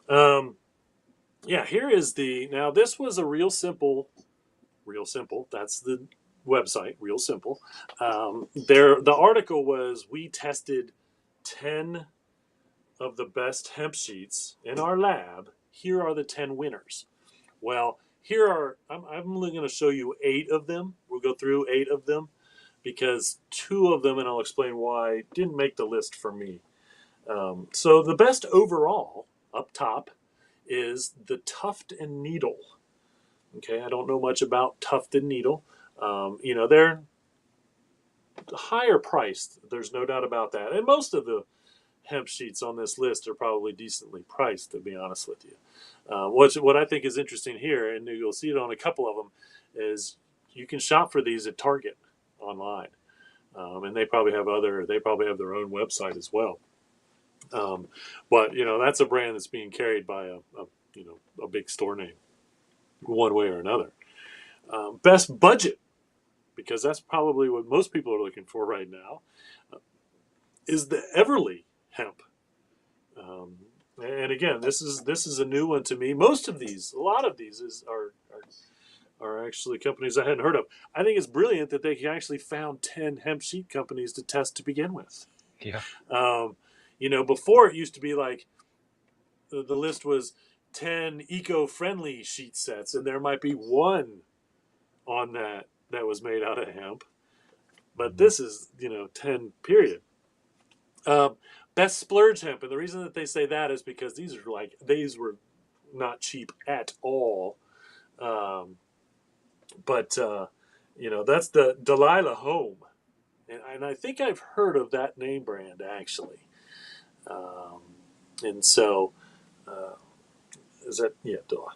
Here is now this was a Real Simple. That's the website, Real Simple. The article was, we tested 10 of the best hemp sheets in our lab. Here are the 10 winners. Well, I'm only going to show you 8 of them. We'll go through 8 of them because 2 of them, and I'll explain why, didn't make the list for me. So the best overall, up top, is the Tuft and Needle. Okay, I don't know much about Tuft and Needle. They're higher priced. There's no doubt about that. And most of the hemp sheets on this list are probably decently priced, to be honest with you. What I think is interesting here, and you'll see it on a couple of them, is you can shop for these at Target online, and they probably have their own website as well. But that's a brand that's being carried by a big store name, one way or another. Best budget, because that's probably what most people are looking for right now, is the Everly hemp. And again, this is a new one to me. A lot of these are actually companies I hadn't heard of. I think it's brilliant that they actually found 10 hemp sheet companies to test to begin with. Yeah. Before it used to be like the list was 10 eco-friendly sheet sets, and there might be one on that was made out of hemp. But this is, 10 period. Best splurge hemp, and the reason that they say that is because these were not cheap at all. But that's the Delilah Home, and I think I've heard of that name brand actually. And so, is that Delilah?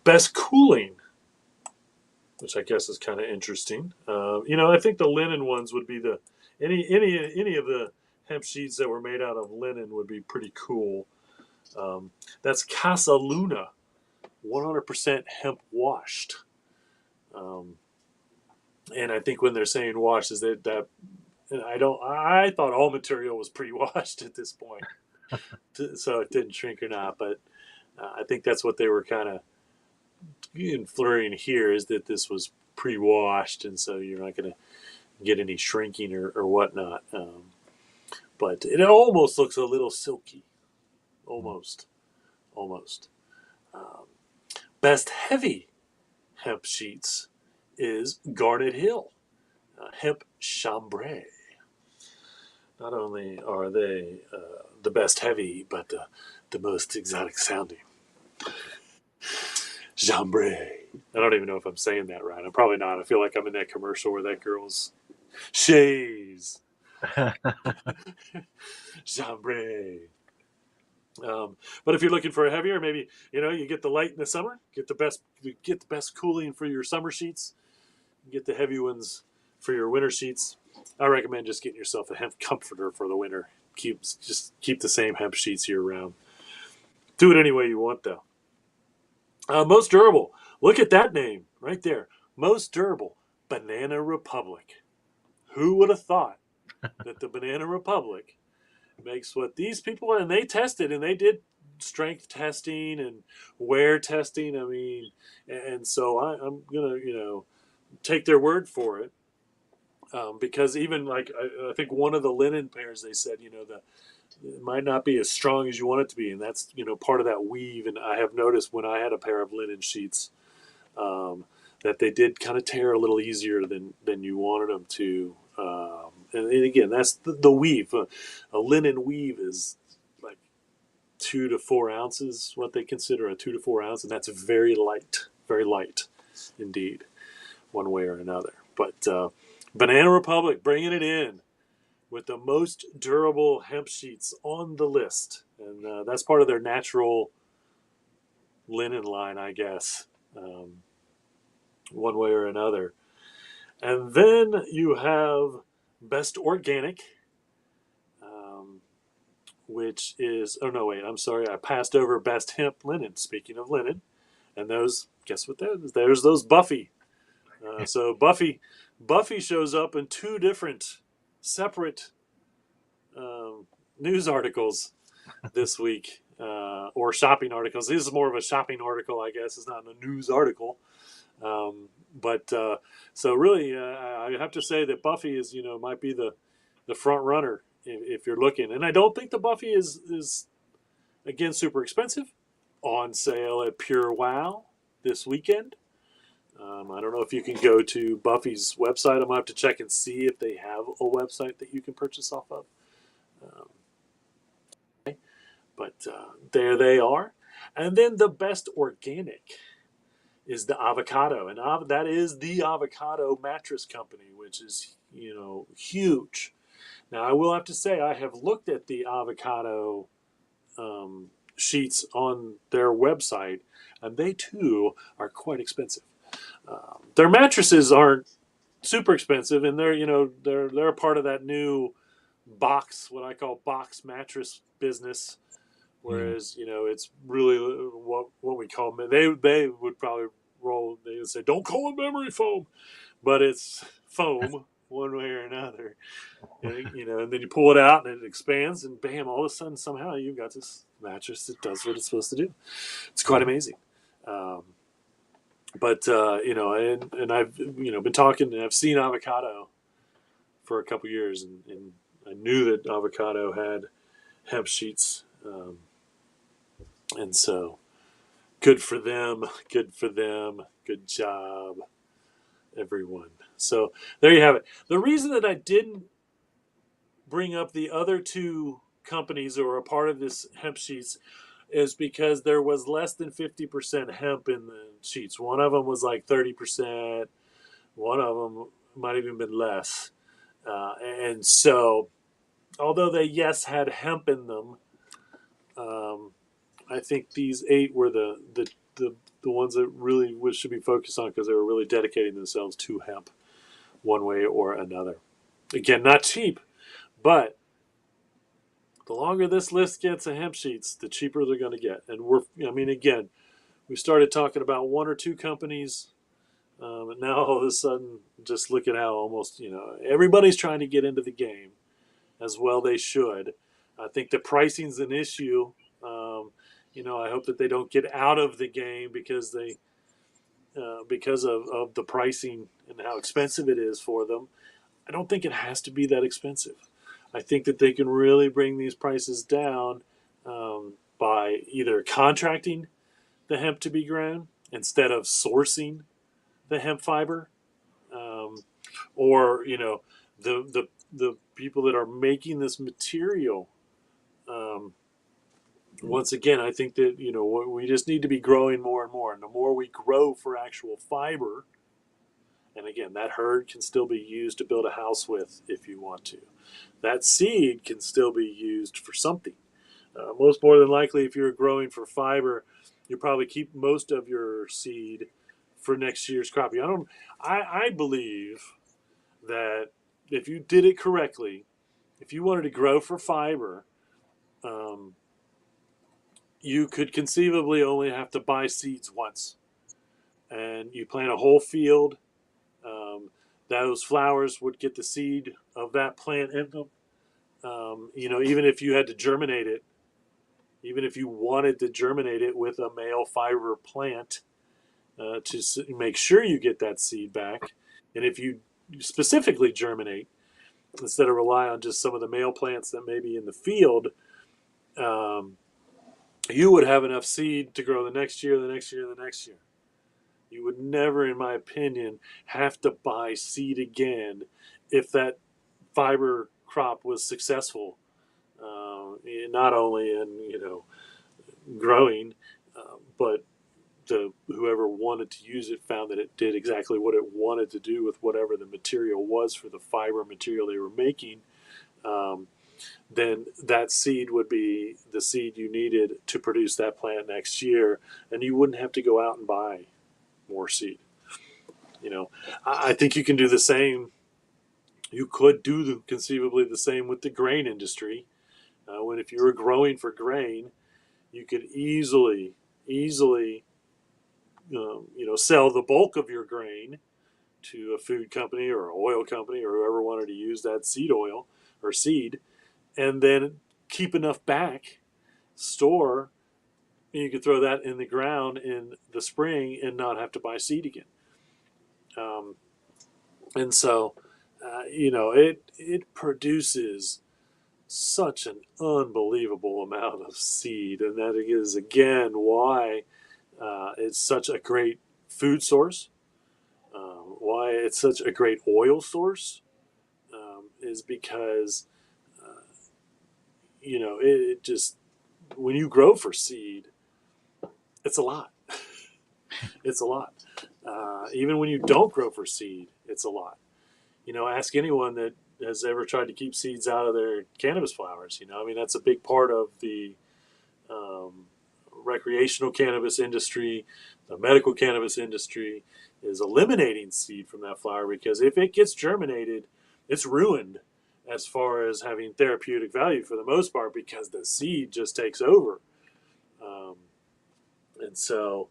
Best cooling, which I guess is kind of interesting. I think the linen ones would be any of the hemp sheets that were made out of linen would be pretty cool. That's Casa Luna, 100% hemp washed. And I think when they're saying washed, is that and I thought all material was pre-washed at this point, so it didn't shrink or not. But I think that's what they were kind of inferring here, is that this was pre-washed, and so you're not going to get any shrinking or whatnot. But it almost looks a little silky, almost. Best heavy hemp sheets is Garnet Hill hemp chambray. Not only are they the best heavy, but the most exotic sounding. Chambray. I don't even know if I'm saying that right. I'm probably not. I feel like I'm in that commercial where that girl's Shays. Chambray. But if you're looking for a heavier, maybe you get the light in the summer, get the best cooling for your summer sheets, get the heavy ones for your winter sheets. I recommend just getting yourself a hemp comforter for the winter. Just keep the same hemp sheets year round. Do it any way you want though. Most durable. Look at that name right there. Most durable. Banana Republic. Who would have thought that the Banana Republic makes what these people, and they tested, and they did strength testing and wear testing. I mean, and so I'm going to, take their word for it. Because even like, I think one of the linen pairs, they said, that it might not be as strong as you want it to be. And that's, part of that weave. And I have noticed when I had a pair of linen sheets, that they did kind of tear a little easier than you wanted them to. And again, that's the weave. A linen weave is like 2 to 4 ounces, what they consider a 2 to 4 ounce. And that's very light indeed, one way or another. But Banana Republic bringing it in with the most durable hemp sheets on the list. And that's part of their natural linen line, I guess, one way or another. And then you have Best Organic, which is, oh no, wait, I'm sorry, I passed over Best Hemp Linen. Speaking of linen, and those, guess what that is? There's those Buffy. So Buffy shows up in 2 different separate news articles this week, or shopping articles. This is more of a shopping article, I guess. It's not a news article. But so really, I have to say that Buffy is, might be the front runner if you're looking. And I don't think the Buffy is again super expensive. On sale at Pure Wow this weekend. I don't know if you can go to Buffy's website. I'm gonna have to check and see if they have a website that you can purchase off of. But there they are. And then the Best Organic is the Avocado, and that is the Avocado Mattress Company, which is huge. Now I will have to say I have looked at the Avocado sheets on their website, and they too are quite expensive. Their mattresses aren't super expensive, and they're a part of that new box, what I call box mattress business. Whereas it's really what we call they would probably they would say don't call it memory foam, but it's foam one way or another. And then you pull it out and it expands, and bam! All of a sudden, somehow you've got this mattress that does what it's supposed to do. It's quite amazing. But and I've been talking, and I've seen Avocado for a couple years, and I knew that Avocado had hemp sheets, and so Good for them. Good for them. Good job, everyone. So there you have it. The reason that I didn't bring up the other two companies that were a part of this hemp sheets is because there was less than 50% hemp in the sheets. One of them was like 30%. One of them might have even been less. And so, although they, yes, had hemp in them, I think these 8 were the ones that really should be focused on because they were really dedicating themselves to hemp one way or another. Again, not cheap, but the longer this list gets of hemp sheets, the cheaper they're going to get. And again, we started talking about 1 or 2 companies, and now all of a sudden, just look at how almost everybody's trying to get into the game, as well they should. I think the pricing's an issue. I hope that they don't get out of the game because of the pricing and how expensive it is for them. I don't think it has to be that expensive. I think that they can really bring these prices down by either contracting the hemp to be grown instead of sourcing the hemp fiber, or the people that are making this material. Once again, I think that we just need to be growing more and more, and the more we grow for actual fiber. And again, that herd can still be used to build a house with if you want to. That seed can still be used for something. Most more than likely, if you're growing for fiber, you probably keep most of your seed for next year's crop. I believe that if you did it correctly, if you wanted to grow for fiber, you could conceivably only have to buy seeds once. And you plant a whole field. Those flowers would get the seed of that plant in them. Even if you had to germinate it, even if you wanted to germinate it with a male fiber plant to make sure you get that seed back, and if you specifically germinate instead of rely on just some of the male plants that may be in the field, you would have enough seed to grow the next year, the next year, the next year. You would never, in my opinion, have to buy seed again if that fiber crop was successful, not only in growing, but whoever wanted to use it found that it did exactly what it wanted to do with whatever the material was for the fiber material they were making. Then that seed would be the seed you needed to produce that plant next year, and you wouldn't have to go out and buy more seed. I think you can do the same. You could do conceivably the same with the grain industry. When if you were growing for grain, you could easily sell the bulk of your grain to a food company or an oil company or whoever wanted to use that seed oil or seed, and then keep enough back, store, and you could throw that in the ground in the spring and not have to buy seed again. And so, it produces such an unbelievable amount of seed, and that is again why it's such a great food source, why it's such a great oil source, is because it just, when you grow for seed, it's a lot. It's a lot. Even when you don't grow for seed, it's a lot. Ask anyone that has ever tried to keep seeds out of their cannabis flowers. That's a big part of the recreational cannabis industry, the medical cannabis industry, is eliminating seed from that flower, because if it gets germinated, it's ruined as far as having therapeutic value for the most part, because the seed just takes over. And so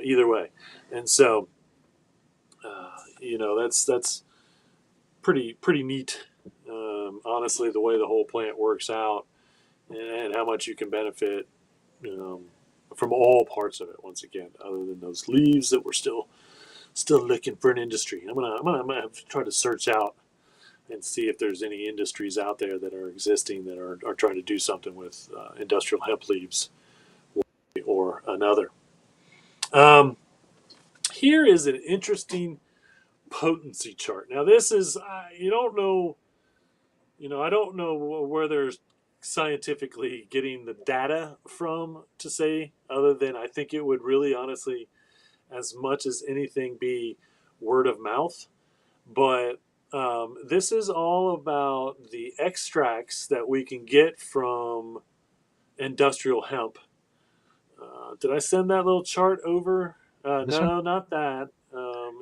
either way, and so that's pretty neat. Honestly, the way the whole plant works out, and how much you can benefit from all parts of it. Once again, other than those leaves that we're still looking for an industry. I'm gonna have to try to search out and see if there's any industries out there that are existing that are trying to do something with industrial hemp leaves or another. Here is an interesting potency chart. Now, this is, you don't know, I don't know where they're scientifically getting the data from to say, other than I think it would really honestly, as much as anything, be word of mouth. But this is all about the extracts that we can get from industrial hemp. Did I send that little chart over? This one? No, not that.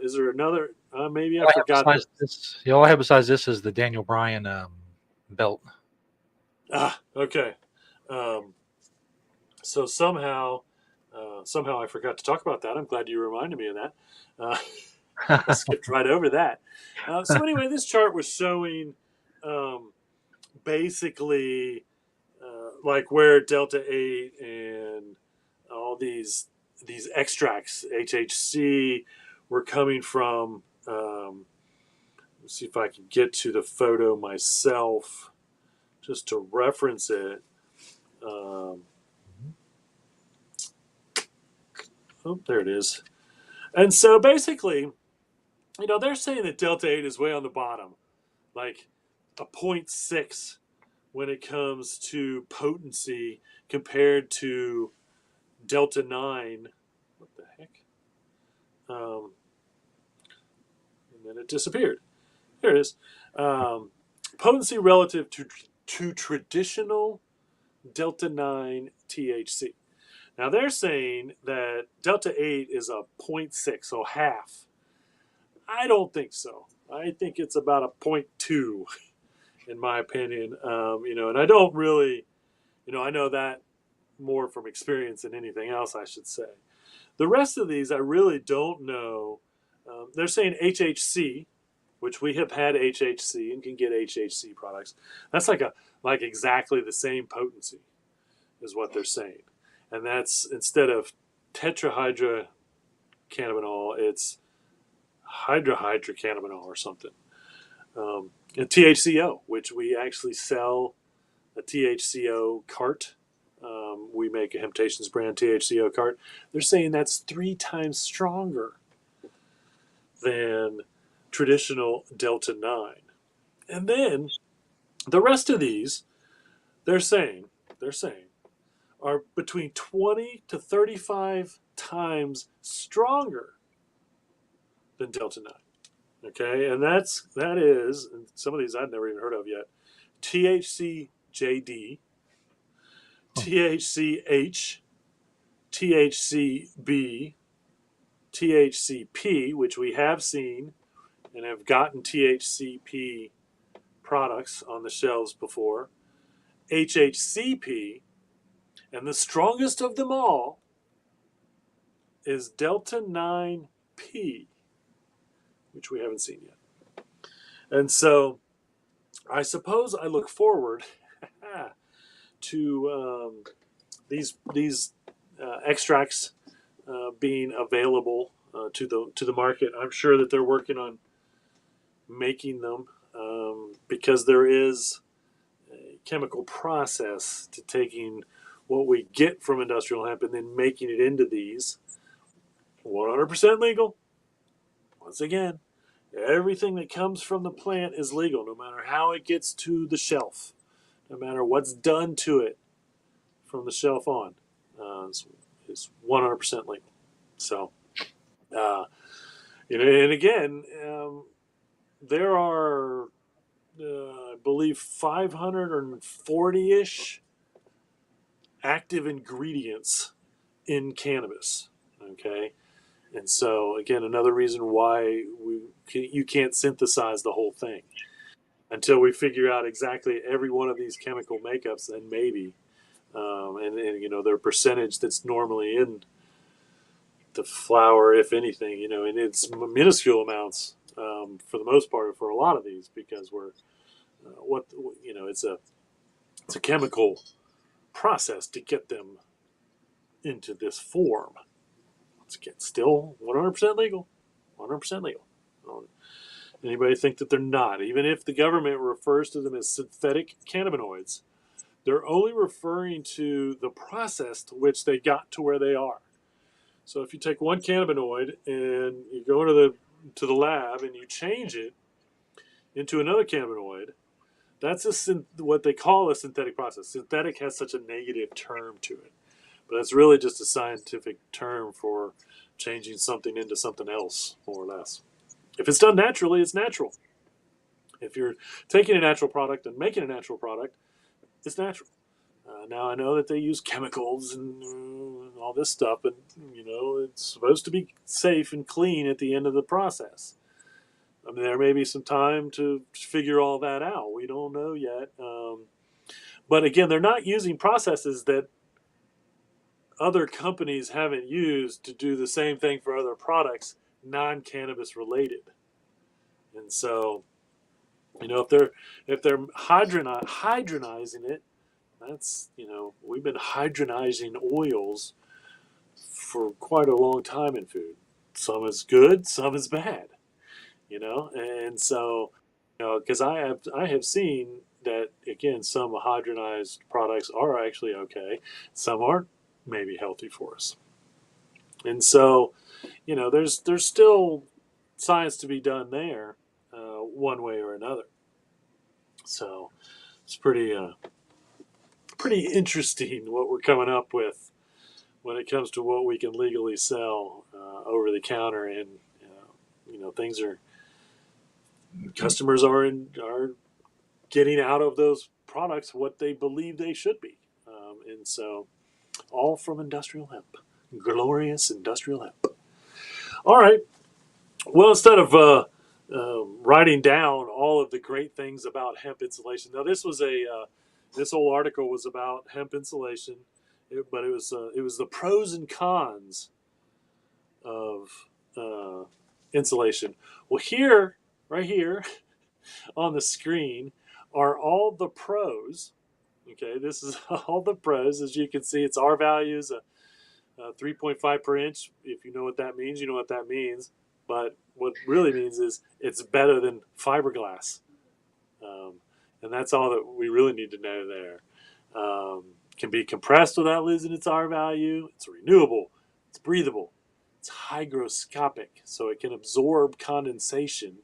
Is there another? Maybe I All I have forgot besides this, all I have besides this is the Daniel Bryan belt. Okay. So somehow I forgot to talk about that. I'm glad you reminded me of that. I skipped right over that. So anyway, this chart was showing basically like where Delta 8 and all these extracts, HHC, were coming from. Let's see if I can get to the photo myself just to reference it. Oh, there it is. And so basically, they're saying that Delta 8 is way on the bottom, like a 0.6 when it comes to potency compared to Delta 9. What the heck? And then it disappeared. There it is. Potency relative to traditional Delta 9 THC. Now they're saying that Delta 8 is a 0.6, so half. I don't think so. I think it's about a 0.2, in my opinion. And I don't really, I know that more from experience than anything else, I should say. The rest of these, I really don't know. They're saying HHC, which we have had HHC and can get HHC products. That's like exactly the same potency, is what they're saying, and that's instead of tetrahydrocannabinol, it's hydrohydrocannabinol or something. And THCO, which we actually sell a THCO cart. We make a Hemptations brand THCO cart. They're saying that's 3 times stronger than traditional Delta 9. And then the rest of these, they're saying are between 20 to 35 times stronger than Delta 9. Okay, and that is, and some of these I'd never even heard of yet, THC JD, THCH, THCB, THCP, which we have seen and have gotten THCP products on the shelves before, HHCP, and the strongest of them all is Delta 9P, which we haven't seen yet. And so I suppose I look forward to these extracts being available to the market. I'm sure that they're working on making them because there is a chemical process to taking what we get from industrial hemp and then making it into these. 100% legal. Once again, everything that comes from the plant is legal, no matter how it gets to the shelf, no matter what's done to it from the shelf on. It's 100% legal. So, and again, there are, I believe, 540-ish active ingredients in cannabis. Okay, and so again, another reason why you can't synthesize the whole thing until we figure out exactly every one of these chemical makeups. Then maybe, and their percentage that's normally in the flower, if anything, and it's minuscule amounts for the most part for a lot of these, because we're it's a chemical process to get them into this form. Once again, still 100% legal, 100% legal. Anybody think that they're not? Even if the government refers to them as synthetic cannabinoids, they're only referring to the process to which they got to where they are. So if you take one cannabinoid and you go to the lab and you change it into another cannabinoid, that's what they call a synthetic process. Synthetic has such a negative term to it, but it's really just a scientific term for changing something into something else, more or less. If it's done naturally, it's natural. If you're taking a natural product and making a natural product, it's natural. Now I know that they use chemicals and all this stuff, but it's supposed to be safe and clean at the end of the process. I mean, there may be some time to figure all that out. We don't know yet. But again, they're not using processes that other companies haven't used to do the same thing for other products, non-cannabis related. And so, if they're hydronizing it, that's we've been hydronizing oils for quite a long time in food. Some is good, some is bad. And so because I have seen that again, some hydronized products are actually okay, some aren't maybe healthy for us. And so there's still science to be done there, one way or another. So it's pretty interesting what we're coming up with when it comes to what we can legally sell over the counter, and things are customers are getting out of those products what they believe they should be, and so all from industrial hemp, glorious industrial hemp. All right. Well, instead of writing down all of the great things about hemp insulation, now this was this whole article was about hemp insulation, but it was the pros and cons of insulation. Well, right here on the screen are all the pros. Okay, this is all the pros. As you can see, it's R values, 3.5 per inch. If you know what that means, you know what that means. But what it really means is it's better than fiberglass. And that's all that we really need to know there. Can be compressed without losing its R value. It's renewable. It's breathable. It's hygroscopic, so it can absorb condensation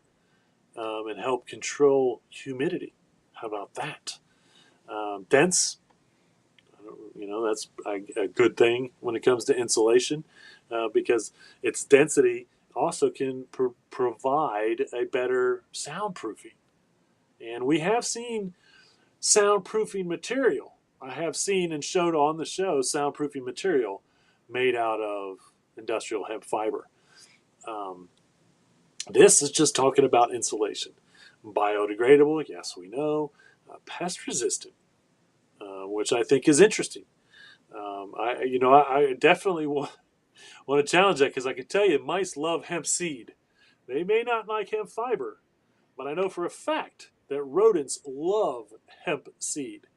and help control humidity. How about that? Dense. That's a good thing when it comes to insulation, because its density also can provide a better soundproofing. And we have seen soundproofing material. I have seen and showed on the show soundproofing material made out of industrial hemp fiber. This is just talking about insulation. Biodegradable, yes, we know. Pest resistant, which I think is interesting. I definitely want to challenge that, because I can tell you mice love hemp seed. They may not like hemp fiber, but I know for a fact that rodents love hemp seed.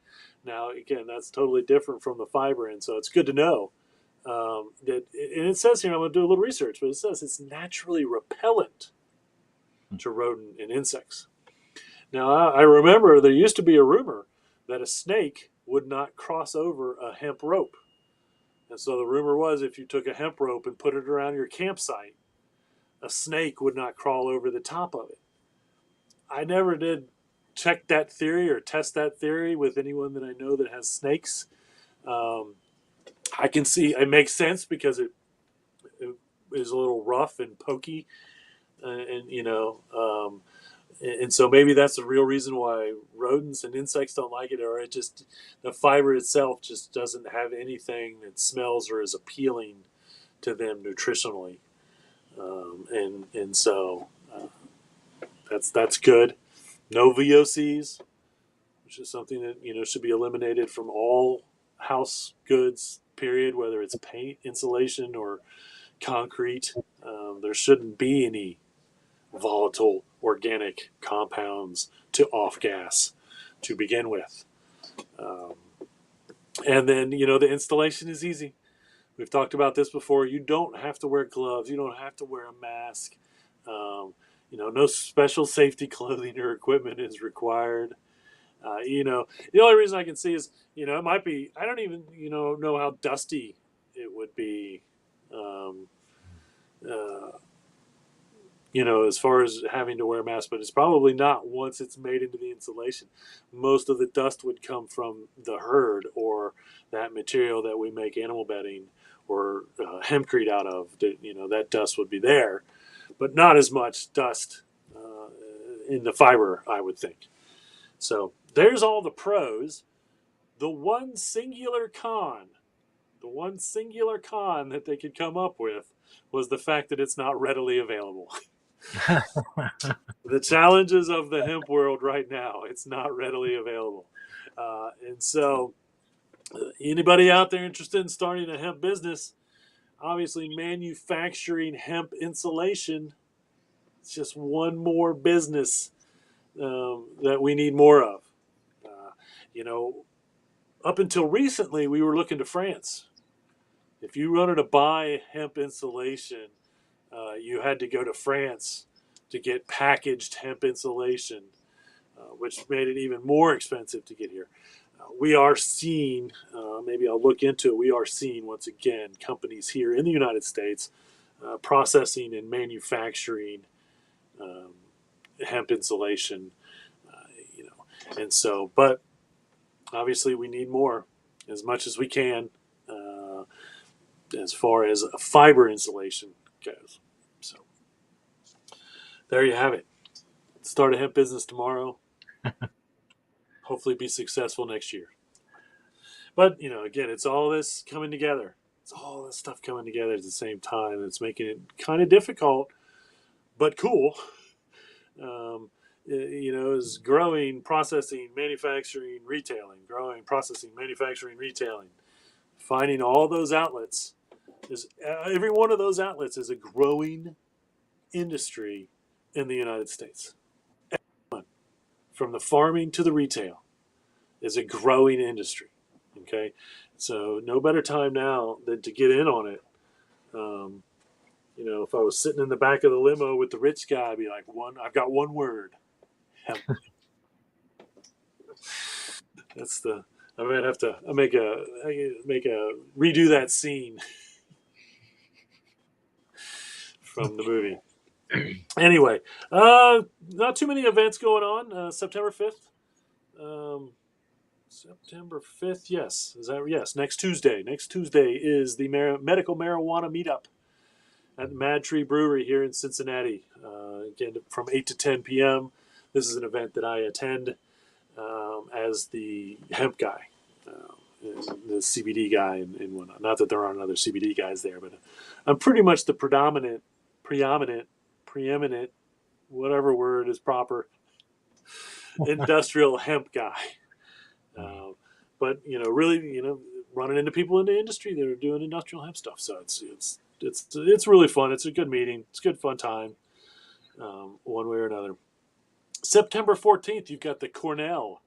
Now, again, that's totally different from the fiber, and so it's good to know that. And it says here, I'm going to do a little research, but it says it's naturally repellent to rodent and insects. Now, I remember there used to be a rumor that a snake would not cross over a hemp rope. And so the rumor was if you took a hemp rope and put it around your campsite, a snake would not crawl over the top of it. I never did check that theory or test that theory with anyone that I know that has snakes. I can see it makes sense because it is a little rough and pokey, and so maybe that's the real reason why rodents and insects don't like it, or it just, the fiber itself just doesn't have anything that smells or is appealing to them nutritionally, and so that's good. No VOCs, which is something that should be eliminated from all house goods. Period. Whether it's paint, insulation, or concrete, there shouldn't be any volatile organic compounds to off gas to begin with. And then, the installation is easy. We've talked about this before. You don't have to wear gloves. You don't have to wear a mask. No special safety clothing or equipment is required. The only reason I can see is, it might be, I don't even, know how dusty it would be, um, uh, as far as having to wear a mask, but it's probably not once it's made into the insulation. Most of the dust would come from the herd or that material that we make animal bedding or hempcrete out of. That dust would be there, but not as much dust in the fiber, I would think. So there's all the pros. The one singular con that they could come up with was the fact that it's not readily available. The challenges of the hemp world right now, it's not readily available. And so anybody out there interested in starting a hemp business, obviously manufacturing hemp insulation, it's just one more business that we need more of. You know, Up until recently, we were looking to France. If you wanted to buy hemp insulation, you had to go to France to get packaged hemp insulation, which made it even more expensive to get here. We are seeing, maybe I'll look into it, we are seeing once again companies here in the United States processing and manufacturing hemp insulation, and so, but obviously we need more as much as we can as far as fiber insulation goes. So there you have it. Start a hemp business tomorrow. Hopefully be successful next year. But, again, it's all this coming together. It's all this stuff coming together at the same time. It's making it kind of difficult, but cool. Is growing, processing, manufacturing, retailing, growing, processing, manufacturing, retailing. Finding all those outlets every one of those outlets is a growing industry in the United States. Everyone, from the farming to the retail, is a growing industry. Okay, so no better time now than to get in on it. If I was sitting in the back of the limo with the rich guy, I'd be like, I've got one word. Hemp. That's the. I might have to make a redo that scene from the movie. Anyway, not too many events going on. September 5th. September 5th, yes. Yes, next Tuesday. Next Tuesday is the medical marijuana meetup at Mad Tree Brewery here in Cincinnati. Again, from 8 to 10 p.m. This is an event that I attend as the hemp guy, the CBD guy, and whatnot. Not that there aren't other CBD guys there, but I'm pretty much the preeminent, whatever word is proper, industrial hemp guy. But really, running into people in the industry that are doing industrial hemp stuff. So it's really fun. It's a good meeting. It's a good fun time, one way or another. September 14th, you've got the Cornell.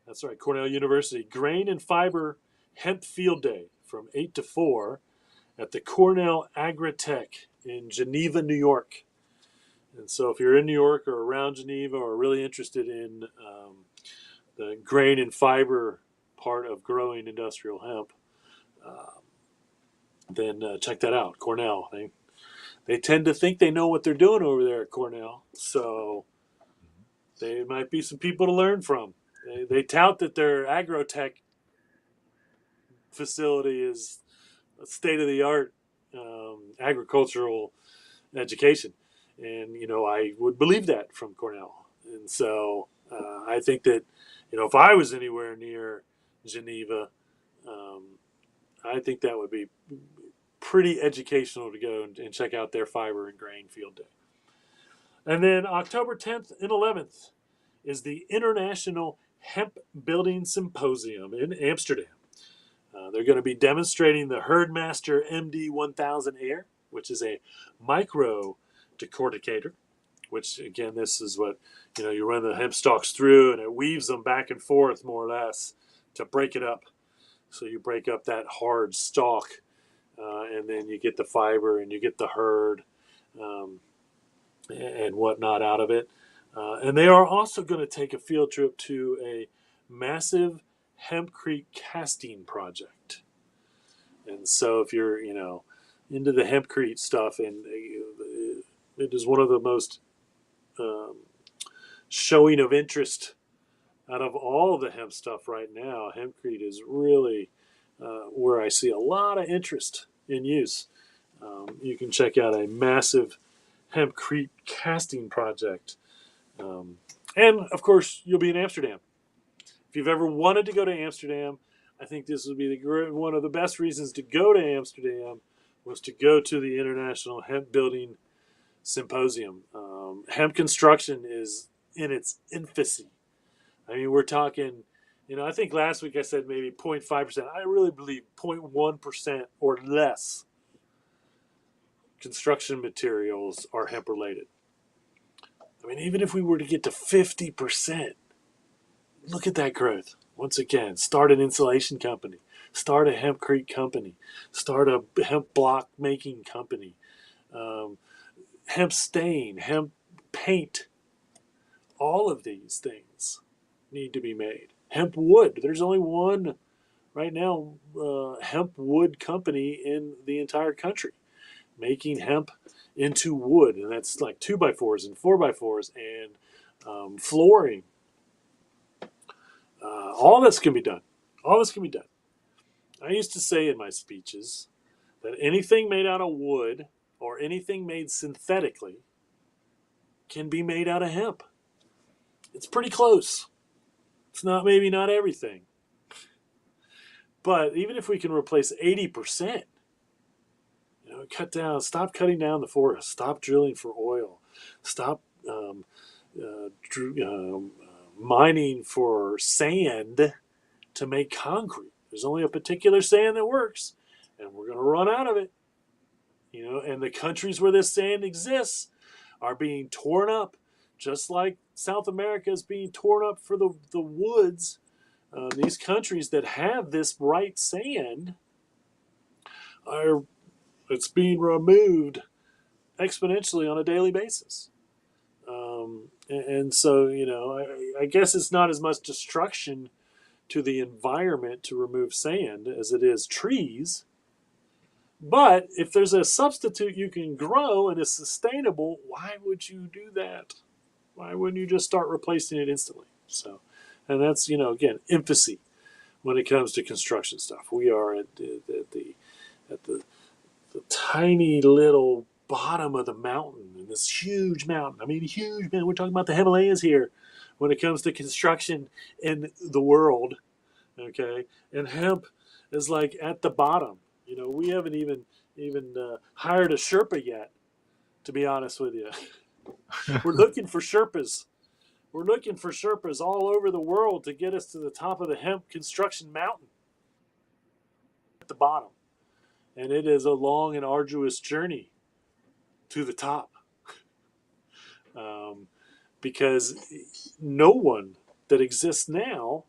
That's right, Cornell University Grain and Fiber Hemp Field Day from 8 to 4 at the Cornell Agritech in Geneva, New York. And so if you're in New York or around Geneva or really interested in the grain and fiber part of growing industrial hemp, then check that out. Cornell. They tend to think they know what they're doing over there at Cornell. So there might be some people to learn from. They tout that their agrotech facility is a state-of-the-art agricultural education. And, I would believe that from Cornell. And so I think that, if I was anywhere near Geneva, I think that would be pretty educational to go and check out their fiber and grain field day. And then October 10th and 11th is the International Hemp Building Symposium in Amsterdam. They're going to be demonstrating the Herdmaster MD1000 Air, which is a micro decorticator, which again, this is what, you run the hemp stalks through and it weaves them back and forth more or less to break it up. So you break up that hard stalk and then you get the fiber and you get the herd. and whatnot out of it. And they are also going to take a field trip to a massive hempcrete casting project. And so if you're, into the hempcrete stuff, and it is one of the most um, showing of interest out of all the hemp stuff right now. Hempcrete is really where I see a lot of interest in use. You can check out a massive hempcrete casting project. And of course, you'll be in Amsterdam. If you've ever wanted to go to Amsterdam, I think this would be one of the best reasons to go to Amsterdam was to go to the International Hemp Building Symposium. Hemp construction is in its infancy. I mean, we're talking, I think last week I said maybe 0.5%. I really believe 0.1% or less construction materials are hemp related. I mean, even if we were to get to 50%, look at that growth. Once again, start an insulation company, start a hempcrete company, start a hemp block making company, hemp stain, hemp paint. All of these things need to be made. Hemp wood. There's only one right now hemp wood company in the entire country making hemp into wood, and that's like 2x4s and 4x4s and flooring. All this can be done. All this can be done. I used to say in my speeches that anything made out of wood or anything made synthetically can be made out of hemp. It's pretty close. It's maybe not everything. But even if we can replace 80%, stop cutting down the forest, stop drilling for oil, stop mining for sand to make concrete. There's only a particular sand that works, and we're going to run out of it. And the countries where this sand exists are being torn up, just like South America is being torn up for the woods. These countries that have this right sand it's being removed exponentially on a daily basis. And so, I guess it's not as much destruction to the environment to remove sand as it is trees. But if there's a substitute you can grow and is sustainable, why would you do that? Why wouldn't you just start replacing it instantly? So, and that's, again, infancy when it comes to construction stuff. We are at the tiny little bottom of the mountain, in this huge mountain. I mean, huge man. We're talking about the Himalayas here when it comes to construction in the world. Okay, and hemp is like at the bottom. We haven't even hired a Sherpa yet. To be honest with you, we're looking for Sherpas. We're looking for Sherpas all over the world to get us to the top of the hemp construction mountain at the bottom. And it is a long and arduous journey to the top. Because no one that exists now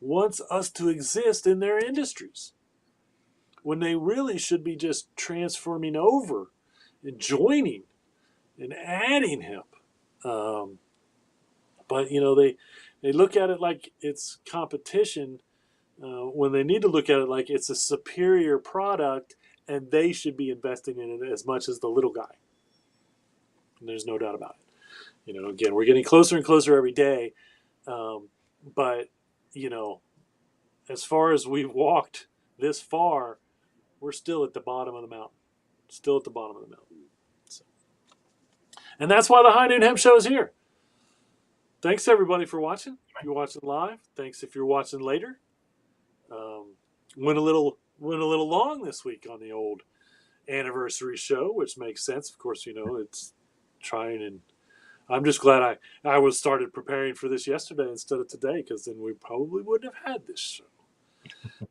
wants us to exist in their industries, when they really should be just transforming over and joining and adding hemp. But they look at it like it's competition, when they need to look at it like it's a superior product, and they should be investing in it as much as the little guy. And there's no doubt about it. Again, we're getting closer and closer every day. But as far as we've walked this far, we're still at the bottom of the mountain. Still at the bottom of the mountain. So. And that's why the High Noon Hemp Show is here. Thanks everybody for watching. If you're watching live, thanks if you're watching later. Went a little long this week on the old anniversary show, which makes sense. Of course, it's trying, and I'm just glad I was started preparing for this yesterday instead of today, because then we probably wouldn't have had this show.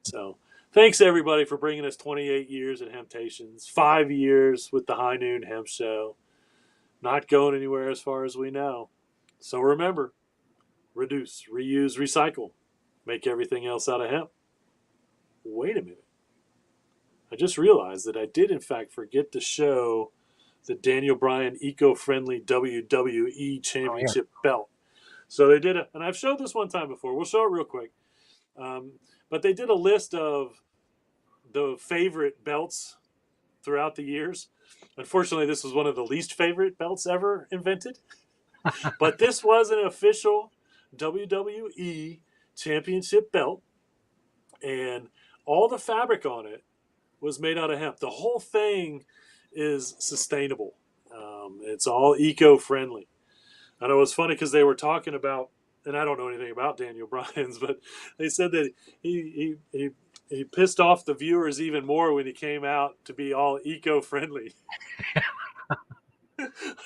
So thanks everybody for bringing us 28 years at Hemptations, 5 years with the High Noon Hemp Show, not going anywhere as far as we know. So remember, reduce, reuse, recycle, make everything else out of hemp. Wait a minute. I just realized that I did in fact forget to show the Daniel Bryan eco-friendly WWE Championship belt. So they did it, and I've showed this one time before. We'll show it real quick. But they did a list of the favorite belts throughout the years. Unfortunately, this was one of the least favorite belts ever invented. But this was an official WWE Championship belt, and all the fabric on it was made out of hemp. The whole thing is sustainable. It's all eco-friendly. I know it's funny because they were talking about, and I don't know anything about Daniel Bryan's, but they said that he pissed off the viewers even more when he came out to be all eco-friendly.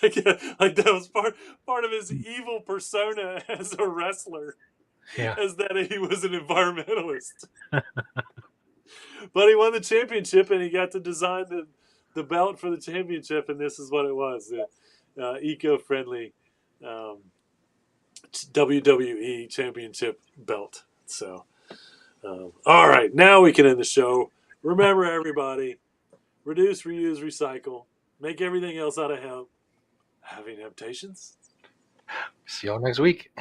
like that was part of his evil persona as a wrestler, as that he was an environmentalist. But he won the championship, and he got to design the belt for the championship, and this is what it was: the eco-friendly WWE Championship belt. So, all right, now we can end the show. Remember, everybody, reduce, reuse, recycle. Make everything else out of hemp. Having temptations. See y'all next week.